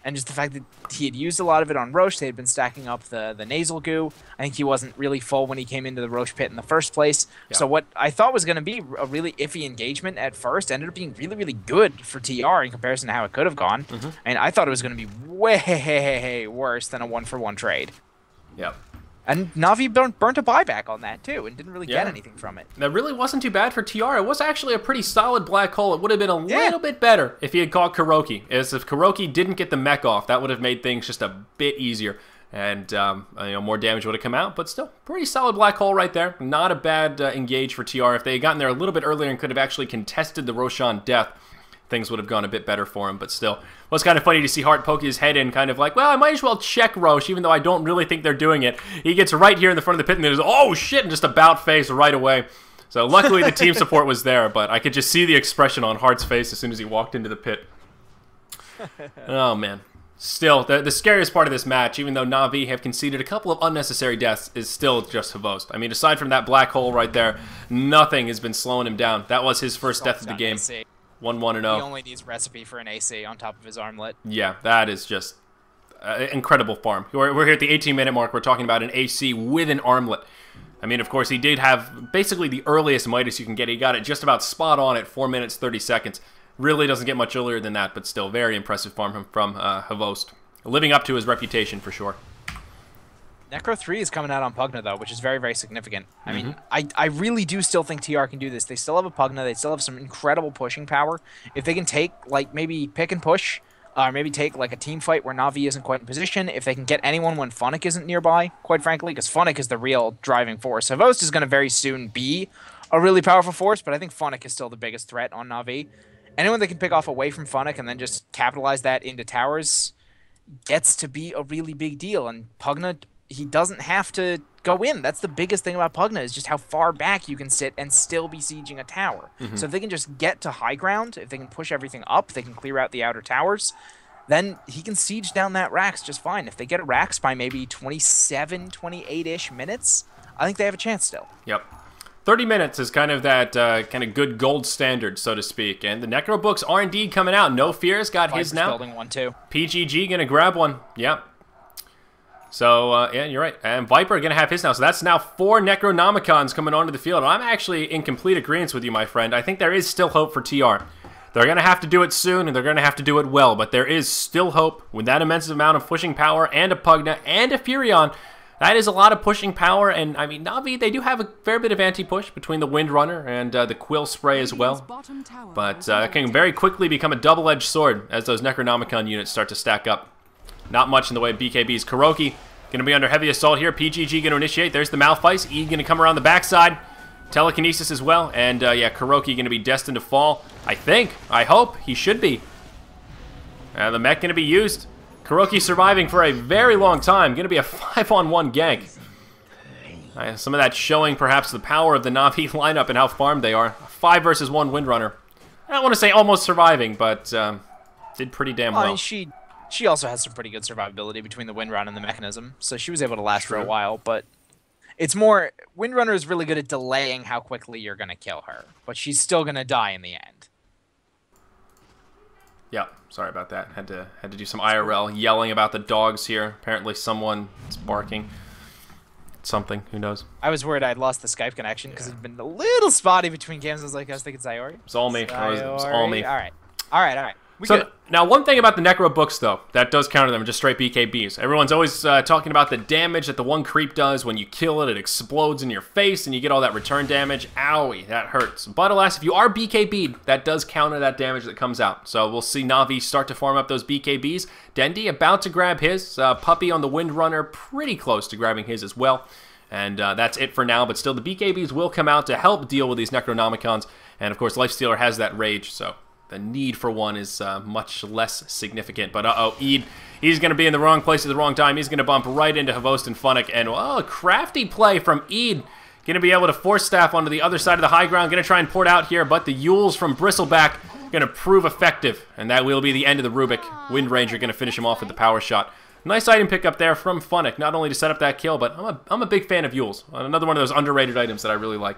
And just the fact that he had used a lot of it on Roche, they had been stacking up the nasal goo. I think he wasn't really full when he came into the Roche pit in the first place. Yeah. So what I thought was going to be a really iffy engagement at first ended up being really, really good for TR in comparison to how it could have gone. And I thought it was going to be way worse than a one-for-one trade. Yep. And Na'Vi burnt a buyback on that, too, and didn't really get anything from it. That really wasn't too bad for TR. It was actually a pretty solid black hole. It would have been a little bit better if he had caught Kuroki. As if Kuroki didn't get the mech off, that would have made things just a bit easier. And, you know, more damage would have come out. But still, pretty solid black hole right there. Not a bad engage for TR. If they had gotten there a little bit earlier and could have actually contested the Roshan death, things would have gone a bit better for him. But still, it was kind of funny to see Hart poke his head in, kind of like, well, I might as well check Roche, even though I don't really think they're doing it. He gets right here in the front of the pit, and there's, oh shit, and just about face right away. So luckily the team support was there, but I could just see the expression on Hart's face as soon as he walked into the pit. Oh, man. Still, the scariest part of this match, even though Na'Vi have conceded a couple of unnecessary deaths, is still just Havost. I mean, aside from that black hole right there, nothing has been slowing him down. That was his first death of the game. 1-1-0. He only needs recipe for an AC on top of his armlet. Yeah, that is just incredible farm. We're here at the 18-minute mark. We're talking about an AC with an armlet. I mean, of course, he did have basically the earliest Midas you can get. He got it just about spot on at 4 minutes, 30 seconds. Really doesn't get much earlier than that, but still very impressive farm from Havost. Living up to his reputation for sure. Necro 3 is coming out on Pugna, though, which is very, very significant. I mean, I really do still think TR can do this. They still have a Pugna. They still have some incredible pushing power. If they can take, like, maybe pick and push, or maybe take, like, a team fight where Na'Vi isn't quite in position, if they can get anyone when Funnick isn't nearby, quite frankly, because Funnick is the real driving force. Havost is going to very soon be a really powerful force, but I think Funnick is still the biggest threat on Na'Vi. Anyone that can pick off away from Funnick and then just capitalize that into towers gets to be a really big deal, and Pugna, he doesn't have to go in. That's the biggest thing about Pugna, is just how far back you can sit and still be sieging a tower. So if they can just get to high ground, if they can push everything up, they can clear out the outer towers, then he can siege down that Rax just fine. If they get a Rax by maybe 27, 28-ish minutes, I think they have a chance still. Yep. 30 minutes is kind of that kind of good gold standard, so to speak. And the Necro books are indeed coming out. No Fear's got his now. Building one too. PGG going to grab one. Yep. So, yeah, you're right. And Viper going to have his now. So that's now 4 Necronomicons coming onto the field. I'm actually in complete agreement with you, my friend. I think there is still hope for TR. They're going to have to do it soon, and they're going to have to do it well. But there is still hope with that immense amount of pushing power and a Pugna and a Furion. That is a lot of pushing power, and I mean, Na'Vi, they do have a fair bit of anti-push between the Windrunner and the Quill Spray as well. But it can very quickly become a double-edged sword as those Necronomicon units start to stack up. not much in the way of BKBs. Kuroki going to be under heavy assault here. PGG going to initiate. There's the Malphite. E going to come around the backside. Telekinesis as well. And, yeah, Kuroki going to be destined to fall. I think. I hope. He should be. The mech going to be used. Kuroki surviving for a very long time. Going to be a 5-on-1 gank. Some of that showing perhaps the power of the Na'Vi lineup and how farmed they are. 5 versus 1 Windrunner. I don't want to say almost surviving, but did pretty damn well. I mean, she also has some pretty good survivability between the Windrunner and the Mechanism, so she was able to last for a while, but it's more... Windrunner is really good at delaying how quickly you're going to kill her, but she's still going to die in the end. Yeah, sorry about that. Had to do some IRL yelling about the dogs here. Apparently someone is barking. Something, who knows? I was worried I'd lost the Skype connection because it'd been a little spotty between games. I was thinking Sayori. It's all me. It was all me. All right. Now, one thing about the Necro books, though, that does counter them, just straight BKBs. Everyone's always talking about the damage that the one creep does. When you kill it, it explodes in your face, and you get all that return damage. Owie, that hurts. But alas, if you are BKB'd, that does counter that damage that comes out. So we'll see Na'Vi start to farm up those BKBs. Dendi about to grab his. Puppy on the Windrunner, pretty close to grabbing his as well. And that's it for now, but still the BKBs will come out to help deal with these Necronomicons. And of course, Lifestealer has that rage, so the need for one is much less significant. But uh-oh, Eid, he's going to be in the wrong place at the wrong time. He's going to bump right into Havost and Funnick. And, oh, a crafty play from Eid. Going to be able to force staff onto the other side of the high ground. Going to try and port out here, but the Yules from Bristleback going to prove effective. And that will be the end of the Rubik. Windranger going to finish him off with the power shot. Nice item pickup there from Funnick, not only to set up that kill, but I'm a big fan of Yules. Another one of those underrated items that I really like.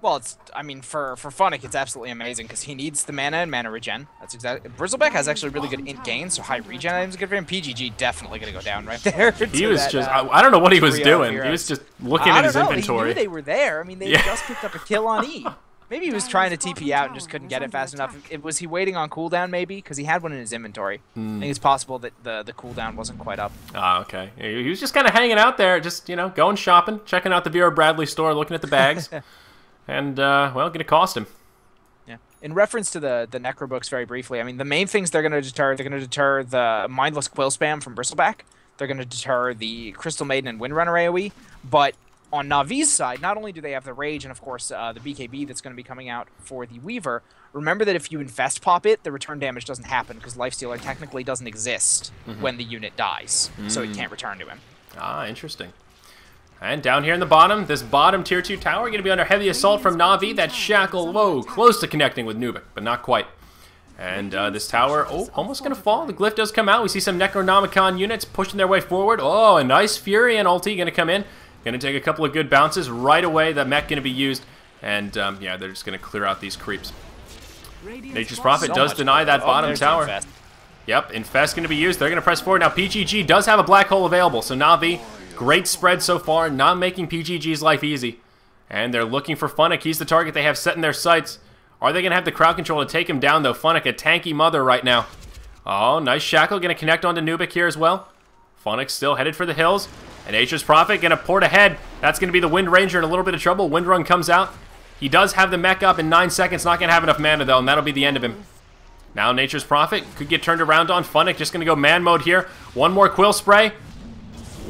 Well, I mean, for Funnick, it's absolutely amazing because he needs the mana and mana regen. That's exactly. Bristleback has actually really good int gain, so high regen items are good for him. PGG definitely going to go down right there. He was just, I don't know what he was doing. He was just looking at his inventory. He knew they were there. I mean, they just picked up a kill on E. Maybe he was trying to TP out and just couldn't get it fast enough. Was he waiting on cooldown, maybe? Because he had one in his inventory. I think it's possible that the cooldown wasn't quite up. Ah, okay. He was just kind of hanging out there, just, you know, going shopping, checking out the Vera Bradley store, looking at the bags. And, well, gonna cost him. Yeah. In reference to the Necro books, very briefly, I mean, the main things they're going to deter the mindless quill spam from Bristleback. They're going to deter the Crystal Maiden and Windrunner AoE. But on Na'Vi's side, not only do they have the Rage and, of course, the BKB that's going to be coming out for the Weaver, remember that if you Infest pop it, the return damage doesn't happen because Lifestealer technically doesn't exist when the unit dies. So it can't return to him. Ah, interesting. And down here in the bottom, this bottom tier 2 tower going to be under heavy assault from Na'Vi. That Shackle, whoa, close to connecting with Nubik, but not quite. And this tower, oh, almost going to fall. The glyph does come out. We see some Necronomicon units pushing their way forward. Oh, a nice Fury and ulti going to come in. Going to take a couple of good bounces. Right away, the mech going to be used. And, yeah, they're just going to clear out these creeps. Nature's Prophet does deny that bottom tower. Yep, Infest going to be used. They're going to press forward. Now, PGG does have a black hole available, so Na'Vi... Great spread so far, not making PGG's life easy. And they're looking for Funnick. He's the target they have set in their sights. Are they going to have the crowd control to take him down, though? Funnick, a tanky mother right now. Oh, nice Shackle. Going to connect onto Nubik here as well. Funnick still headed for the hills. And Nature's Prophet going to port ahead. That's going to be the Wind Ranger in a little bit of trouble. Windrun comes out. He does have the mech up in 9 seconds. Not going to have enough mana, though, and that'll be the end of him. Now Nature's Prophet could get turned around on. Funnick just going to go man mode here. One more Quill Spray.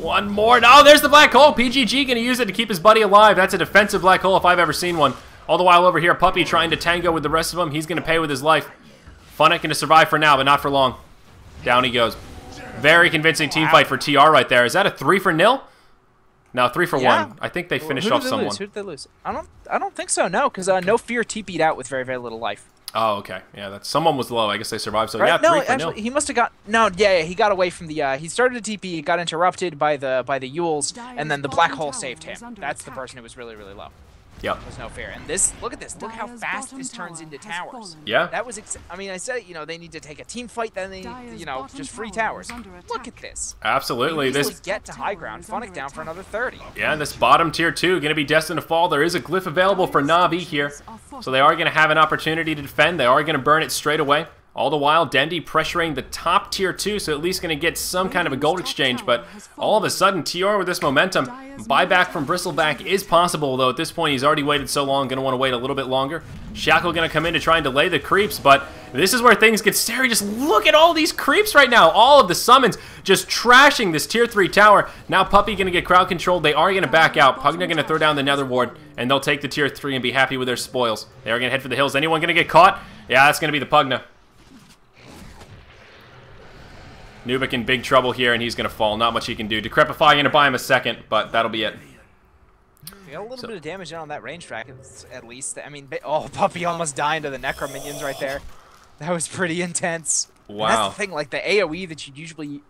One more. Oh, there's the black hole. PGG going to use it to keep his buddy alive. That's a defensive black hole if I've ever seen one. All the while over here, Puppy trying to tango with the rest of them. He's going to pay with his life. Funnick going to survive for now, but not for long. Down he goes. Very convincing team fight for TR right there. Is that a 3-0? No, 3-1. I think they finished off someone. Who did they lose? I don't think so, no, because No Fear TP'd out with very, very little life. Oh, okay. Yeah, that's someone was low. I guess they survived. So right? yeah, no, 3-0. Actually, he must have got he got away from the. He started a TP, got interrupted by the Yules, and then the black hole saved him. That's the person who was really, really low. Yep. There's no fear. And this, look at this. Look how fast this turns into towers. Yeah. That was, I mean, I said, you know, they need to take a team fight, then they, you know, just free towers. Look at this. Absolutely. This get to high ground. Funnick down for another 30. Yeah, this bottom tier 2 going to be destined to fall. There is a glyph available for Na'Vi here. So they are going to have an opportunity to defend. They are going to burn it straight away. All the while, Dendi pressuring the top tier 2, so at least going to get some kind of a gold exchange. But all of a sudden, TR with this momentum, buyback from Bristleback is possible, though at this point he's already waited so long, going to want to wait a little bit longer. Shackle going to come in to try and delay the creeps, but this is where things get scary. Just look at all these creeps right now. All of the summons just trashing this tier 3 tower. Now Puppey going to get crowd controlled. They are going to back out. Pugna going to throw down the Nether Ward, and they'll take the tier 3 and be happy with their spoils. They are going to head for the hills. Anyone going to get caught? Yeah, that's going to be the Pugna. Nubik in big trouble here, and he's going to fall. Not much he can do. Decrepify going to buy him a second, but that'll be it. We got a little bit of damage in on that range track, at least. I mean, oh, Puppey almost dying to the Necro minions right there. That was pretty intense. Wow. And that's the thing, like the AoE that you'd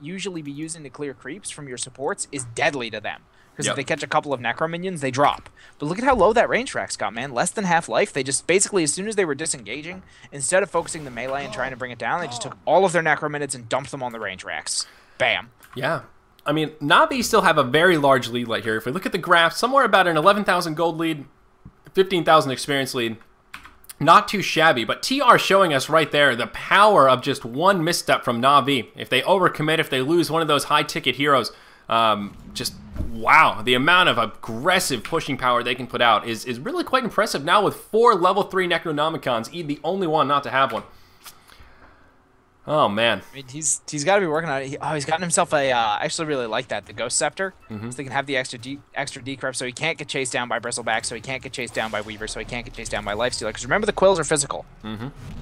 usually be using to clear creeps from your supports is deadly to them. Because if they catch a couple of Necro minions, they drop. But look at how low that range track's got, man. Less than half life. They just basically, as soon as they were disengaging, instead of focusing the melee and trying to bring it down, they just took all of their Necro minions and dumped them on the range racks. Bam. Yeah. I mean, Na'Vi still have a very large lead right here. If we look at the graph, somewhere about an 11,000 gold lead, 15,000 experience lead. Not too shabby, but TR showing us right there the power of just one misstep from Na'Vi. If they overcommit, if they lose one of those high-ticket heroes, just wow, the amount of aggressive pushing power they can put out is really quite impressive now with 4 level 3 Necronomicons, the only one not to have one. Oh man, I mean, he's got to be working on it. He's gotten himself a. I actually really like that, the Ghost Scepter, so they can have the extra decrypt, so he can't get chased down by Bristleback, so he can't get chased down by Weaver, so he can't get chased down by Lifestealer. Because remember, the Quills are physical.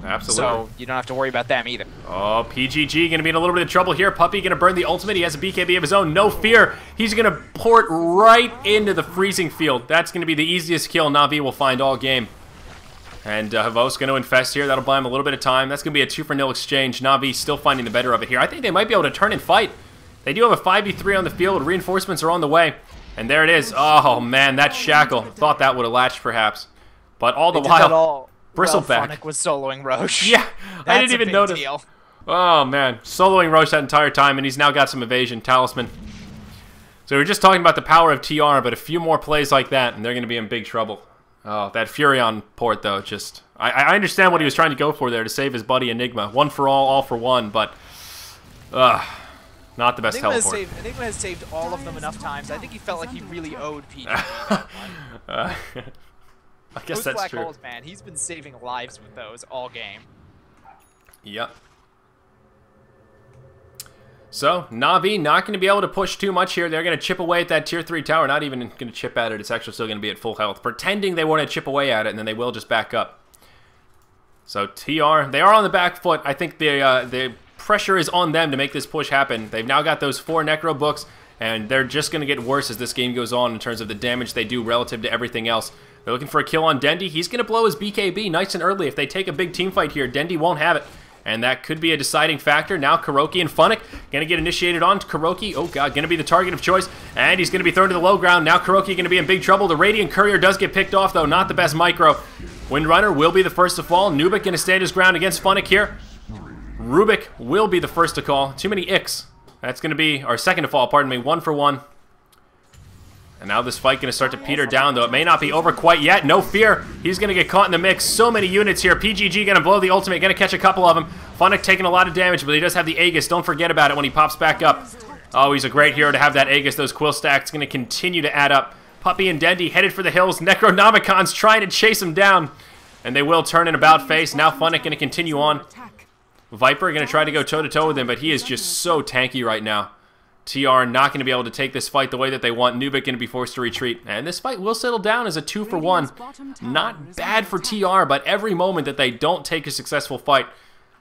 Absolutely. So you don't have to worry about them either. Oh, PGG going to be in a little bit of trouble here. Puppey going to burn the ultimate. He has a BKB of his own. No fear. He's going to port right into the freezing field. That's going to be the easiest kill Na'Vi will find all game. And Havos going to infest here. That'll buy him a little bit of time. That's going to be a 2-for-0 exchange. Na'Vi still finding the better of it here. I think they might be able to turn and fight. They do have a 5v3 on the field. Reinforcements are on the way. And there it is. Oh, man, that Shackle. Thought that would have latched, perhaps. But all the while, Bristleback. Phonic was soloing Roche. Yeah, I didn't even notice. Deal. Oh, man. Soloing Roche that entire time, and he's now got some evasion. Talisman. So we were just talking about the power of TR, but a few more plays like that, and they're going to be in big trouble. Oh, that Furion port, though, just... I understand what he was trying to go for there to save his buddy Enigma. One for all for one, but... not the best teleport. Enigma has saved all of them enough times. I think he felt like he really owed PG. I guess that's black true. holes, man, he's been saving lives with those all game. Yep. So, Na'Vi not going to be able to push too much here. They're going to chip away at that tier 3 tower. Not even going to chip at it. It's actually still going to be at full health. Pretending they want to chip away at it, and then they will just back up. So, TR, they are on the back foot. I think the pressure is on them to make this push happen. They've now got those 4 Necro books, and they're just going to get worse as this game goes on in terms of the damage they do relative to everything else. They're looking for a kill on Dendi. He's going to blow his BKB nice and early. If they take a big team fight here, Dendi won't have it. And that could be a deciding factor. Now Kuroki and Phonic going to get initiated on. Kuroki, oh god, going to be the target of choice. And he's going to be thrown to the low ground. Now Kuroki going to be in big trouble. The Radiant Courier does get picked off, though. Not the best micro. Windrunner will be the first to fall. Nubik going to stand his ground against Phonic here. Rubik will be the first to call. Too many icks. That's going to be our second to fall, pardon me. 1 for 1. And now this fight going to start to peter down, though. It may not be over quite yet. No fear. He's going to get caught in the mix. So many units here. PGG going to blow the ultimate. Going to catch a couple of them. Phonic taking a lot of damage, but he does have the Aegis. Don't forget about it when he pops back up. Oh, he's a great hero to have that Aegis. Those quill stacks going to continue to add up. Puppey and Dendi headed for the hills. Necronomicons trying to chase him down. And they will turn an about face. Now Phonic going to continue on. Viper going to try to go toe-to-toe with him, but he is just so tanky right now. TR not going to be able to take this fight the way that they want. Nubik going to be forced to retreat. And this fight will settle down as a 2 for 1. Not bad for TR, but every moment that they don't take a successful fight,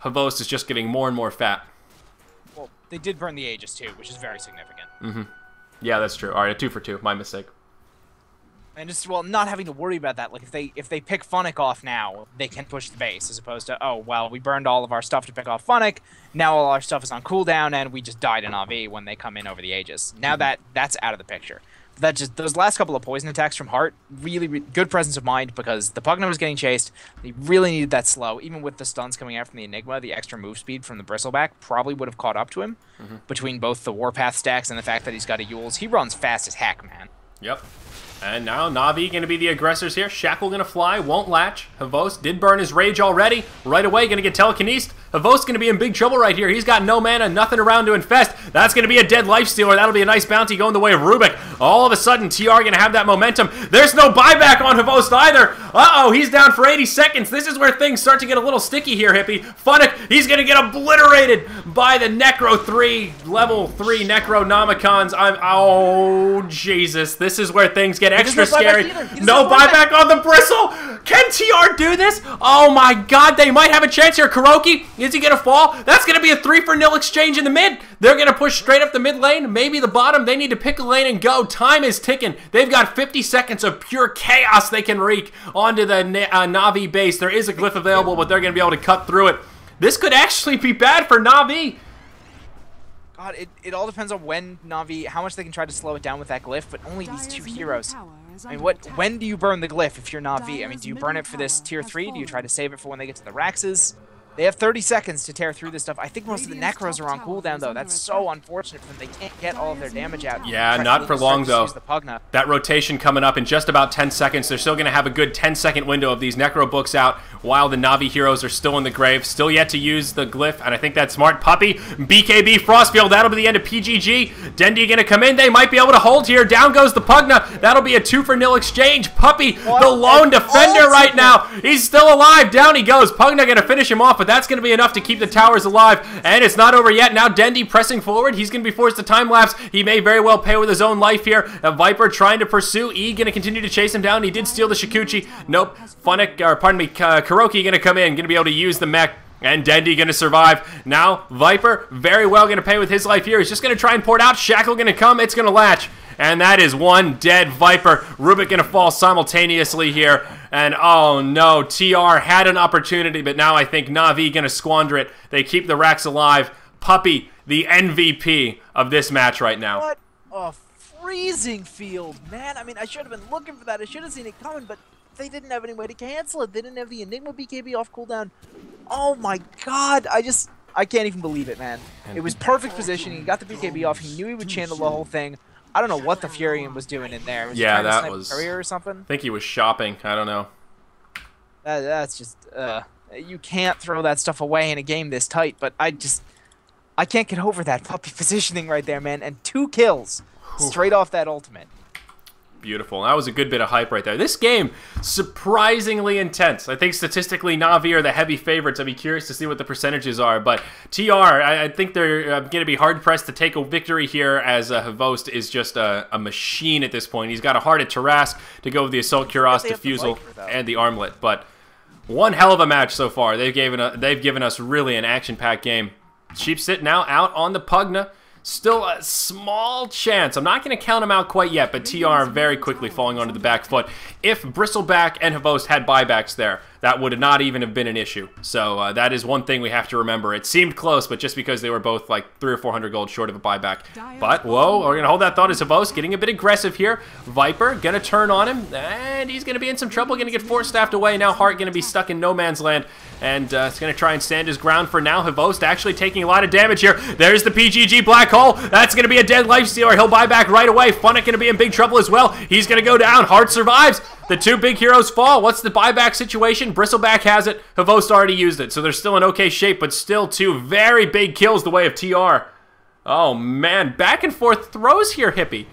Havos is just getting more and more fat. Well, they did burn the Aegis too, which is very significant. Yeah, that's true. All right, a 2 for 2. My mistake. And just, well, not having to worry about that. Like, if they pick Phonic off now, they can push the base, as opposed to, oh, well, we burned all of our stuff to pick off Phonic, now all our stuff is on cooldown, and we just died in AV when they come in over the Aegis. Now that's out of the picture. That just, those last couple of poison attacks from Heart, really good presence of mind, because the Pugna was getting chased, they really needed that slow. Even with the stuns coming out from the Enigma, the extra move speed from the Bristleback probably would have caught up to him, between both the Warpath stacks and the fact that he's got a Yules. He runs fast as heck, man. Yep. And now Na'Vi going to be the aggressors here. Shackle going to fly, won't latch. Havost did burn his rage already. Right away, going to get telekinesed. Havost going to be in big trouble right here. He's got no mana, nothing around to infest. That's going to be a dead lifestealer. That'll be a nice bounty going the way of Rubik. All of a sudden, TR going to have that momentum. There's no buyback on Havost either. Uh-oh, he's down for 80 seconds. This is where things start to get a little sticky here, Hippie. Funnick, he's going to get obliterated by the Necro 3, level 3 Necronomicons. Oh, Jesus. This is where things get extra scary. No buyback on the Bristle. Can TR do this? Oh, my God. They might have a chance here. Kuroki, is he going to fall? That's going to be a 3-for-0 exchange in the mid. They're going to push straight up the mid lane, maybe the bottom. They need to pick a lane and go. Time is ticking. They've got 50 seconds of pure chaos they can wreak onto the Na'Vi base. There is a glyph available, but they're going to be able to cut through it. This could actually be bad for Na'Vi. God, it all depends on when Na'Vi, how much they can try to slow it down with that glyph, but only these two heroes. I mean, when do you burn the glyph if you're Na'Vi? I mean, do you burn it for this tier 3? Do you try to save it for when they get to the Raxes? They have 30 seconds to tear through this stuff. I think most of the Necros are on cooldown, though. That's so unfortunate for them. They can't get all of their damage out. Yeah, not for long, though. That rotation coming up in just about 10 seconds. They're still going to have a good 10-second window of these Necro books out while the Na'Vi heroes are still in the grave. Still yet to use the glyph, and I think that's smart. Puppy, BKB, Frostfield. That'll be the end of PGG. Dendi going to come in. They might be able to hold here. Down goes the Pugna. That'll be a 2-for-0 exchange. Puppy, the lone defender right now. He's still alive. Down he goes. Pugna going to finish him off, but that's going to be enough to keep the towers alive. And it's not over yet. Now Dendi pressing forward. He's going to be forced to time-lapse. He may very well pay with his own life here. Viper trying to pursue. E going to continue to chase him down. He did steal the Shikuchi. Nope. Funnick, or pardon me, Kuroki going to come in. Going to be able to use the mech. And Dendi going to survive. Now, Viper very well going to pay with his life here. He's just going to try and port out. Shackle going to come. It's going to latch. And that is one dead Viper. Rubik going to fall simultaneously here. And oh no, TR had an opportunity, but now I think Na'Vi going to squander it. They keep the Rax alive. Puppy, the MVP of this match right now. What a freezing field, man. I mean, I should have been looking for that. I should have seen it coming, but they didn't have any way to cancel it. They didn't have the Enigma BKB off cooldown. Oh my God, I can't even believe it, man. It was perfect positioning. He got the BKB off. He knew he would channel the whole thing. I don't know what the Furion was doing in there. Was he trying to snipe a courier or something? I think he was shopping. I don't know. That's just, you can't throw that stuff away in a game this tight, but I can't get over that puppy positioning right there, man. And 2 kills straight off that ultimate. Beautiful. That was a good bit of hype right there. This game, surprisingly intense. I think statistically Na'Vi are the heavy favorites. I'd be curious to see what the percentages are. But TR, I think they're going to be hard-pressed to take a victory here as Havost is just a machine at this point. He's got a heart at Tarask to go with the Assault Cuirass, Diffusal, and the Armlet. But one hell of a match so far. They've given us really an action-packed game. Sheepsit now out on the Pugna. Still a small chance. I'm not going to count him out quite yet, but TR very quickly falling onto the back foot. If Bristleback and Havost had buybacks there, that would not even have been an issue. So that is one thing we have to remember. It seemed close, but just because they were both like 300 or 400 gold short of a buyback. But, whoa, we're going to hold that thought as Havost getting a bit aggressive here. Viper going to turn on him, and he's going to be in some trouble, going to get force staffed away. Now Hart going to be stuck in no man's land, and it's going to try and stand his ground for now. Havost actually taking a lot of damage here. There's the PGG Black Hole. That's going to be a dead lifestealer. He'll buy back right away. Funnick going to be in big trouble as well. He's going to go down. Hart survives. The 2 big heroes fall. What's the buyback situation? Bristleback has it. Havost already used it, so they're still in okay shape, but still 2 very big kills the way of TR. Oh, man. Back and forth throws here, Hippie.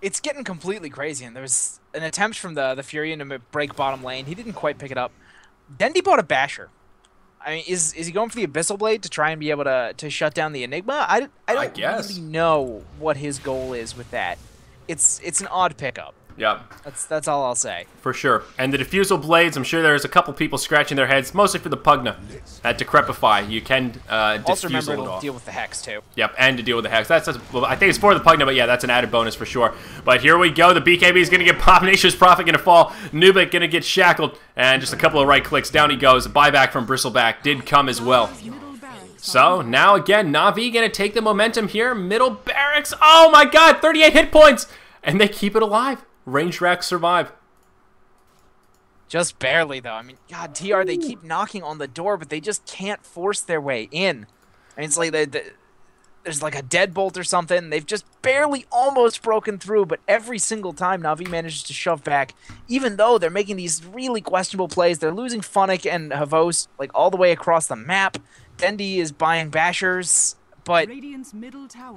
It's getting completely crazy, and there was an attempt from the Furion to break bottom lane. He didn't quite pick it up. Dendi bought a Basher. I mean, is he going for the Abyssal Blade to try and be able to shut down the Enigma? I don't really know what his goal is with that. It's an odd pickup. Yep. That's all I'll say. For sure. And the Diffusal Blades, I'm sure there's a couple people scratching their heads, mostly for the Pugna. At Decrepify, you can also remember it'll deal with the Hex, too. Yep, and to deal with the Hex. Well, I think it's for the Pugna, but yeah, that's an added bonus for sure. But here we go. The BKB is going to get popped. Nature's Prophet going to fall. Nubik going to get shackled. And just a couple of right clicks. Down he goes. A buyback from Bristleback did come as well. So, now again, Na'Vi going to take the momentum here. Middle barracks. Oh my god, 38 hit points! And they keep it alive. Range racks survive. Just barely, though. I mean, God, TR, they keep knocking on the door, but they just can't force their way in. I mean, it's like there's like a deadbolt or something. They've just barely almost broken through, but every single time Na'Vi manages to shove back, even though they're making these really questionable plays. They're losing Funnick and Havos like all the way across the map. Dendi is buying bashers, but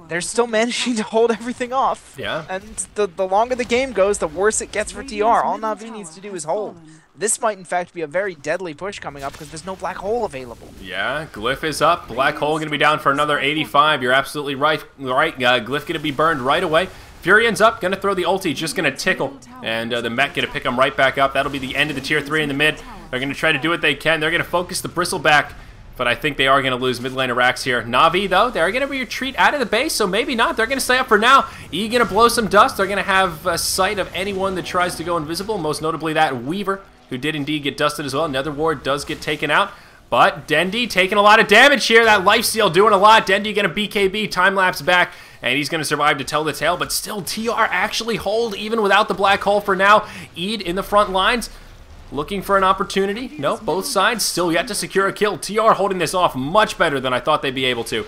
they're still managing to hold everything off. Yeah. And the longer the game goes, the worse it gets for TR. All Na'Vi needs to do is hold. This might, in fact, be a very deadly push coming up because there's no black hole available. Yeah, Glyph is up. Black hole going to be down for another 85. You're absolutely right. Glyph going to be burned right away. Furion's up, going to throw the ulti, just going to tickle. And the mech going to pick him right back up. That'll be the end of the tier 3 in the mid. They're going to try to do what they can. They're going to focus the Bristleback. But I think they are going to lose mid lane of Rax here. Na'Vi, though, they're going to retreat out of the base, so maybe not. They're going to stay up for now. E going to blow some dust. They're going to have a sight of anyone that tries to go invisible, most notably that Weaver, who did indeed get dusted as well. Nether Ward does get taken out. But Dendi taking a lot of damage here. That lifesteal doing a lot. Dendi going to BKB, time-lapse back, and he's going to survive to tell the tale. But still, TR actually hold even without the black hole for now. Eid in the front lines. Looking for an opportunity. Nope, both sides still yet to secure a kill. TR holding this off much better than I thought they'd be able to.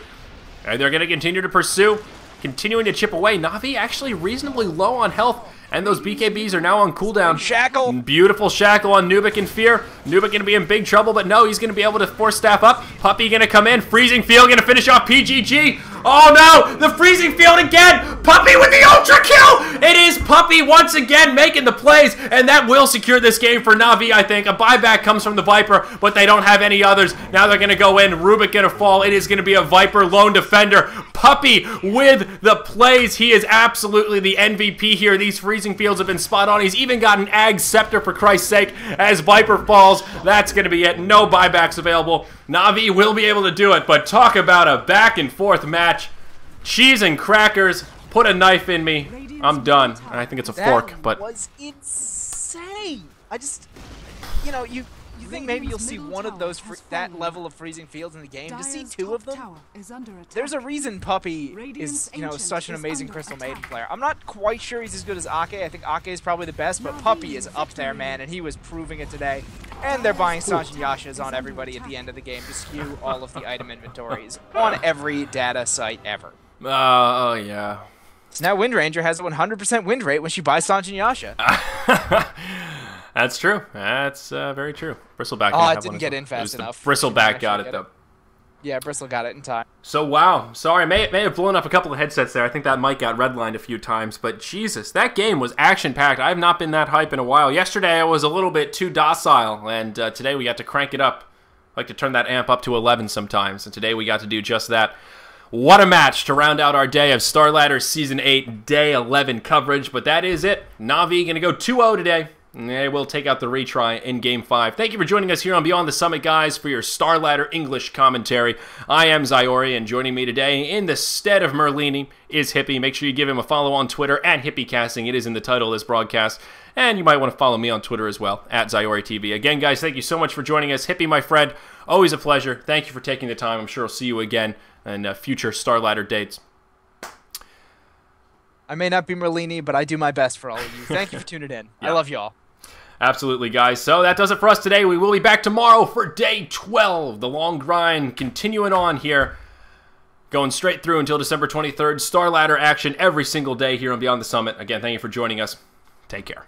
And they're going to continue to pursue, continuing to chip away. Na'Vi actually reasonably low on health, and those BKBs are now on cooldown. Shackle. Beautiful shackle on Nubik and Fear. Nubik going to be in big trouble, but no, he's going to be able to force staff up. Puppey going to come in. Freezing Field going to finish off PGG. Oh no, the Freezing Field again. Puppey with the ultra kill. It is Puppey once again making the plays, and that will secure this game for Na'Vi, I think. A buyback comes from the Viper, but they don't have any others. Now they're going to go in. Rubik going to fall. It is going to be a Viper lone defender. Puppey with the plays. He is absolutely the MVP here. These Freezing Fields have been spot on. He's even got an Ag Scepter, for Christ's sake, as Viper falls. That's going to be it. No buybacks available. Na'Vi will be able to do it, but talk about a back and forth match. Cheese and crackers. Put a knife in me. I'm done. I think it's a fork, but that was insane. I just, you know, you think maybe you'll see one of those that level of Freezing Fields in the game. To see two of them, there's a reason Puppey is, you know, such an amazing Crystal Maiden player. I'm not quite sure he's as good as Ake. I think Ake is probably the best, but Puppey is up there, man, and he was proving it today. And they're buying Sanch and Yashas on everybody at the end of the game to skew all of the item inventories on every data site ever. Oh, yeah. So now Wind Ranger has a 100% win rate when she buys Sanch and Yasha. That's true. That's very true. Bristleback. Oh, it didn't get in fast enough. Bristleback got it, though. Yeah, Bristle got it in time. So, wow. Sorry, may have blown up a couple of headsets there. I think that mic got redlined a few times. But, Jesus, that game was action-packed. I have not been that hype in a while. Yesterday, I was a little bit too docile. And today, we got to crank it up. I like to turn that amp up to 11 sometimes. And today, we got to do just that. What a match to round out our day of Starladder Season 8 Day 11 coverage. But that is it. Na'Vi going to go 2-0 today. And they will take out the retry in Game 5. Thank you for joining us here on Beyond the Summit, guys, for your Starladder English commentary. I am Zyori, and joining me today in the stead of Merlini is Hippie. Make sure you give him a follow on Twitter, at HippieCasting. It is in the title of this broadcast. And you might want to follow me on Twitter as well, at ZyoriTV. Again, guys, thank you so much for joining us. Hippie, my friend, always a pleasure. Thank you for taking the time. I'm sure I'll see you again in future Starladder dates. I may not be Merlini, but I do my best for all of you. Thank you for tuning in. Yeah. I love you all. Absolutely, guys. So that does it for us today. We will be back tomorrow for Day 12. The long grind continuing on here. Going straight through until December 23rd. Starladder action every single day here on Beyond the Summit. Again, thank you for joining us. Take care.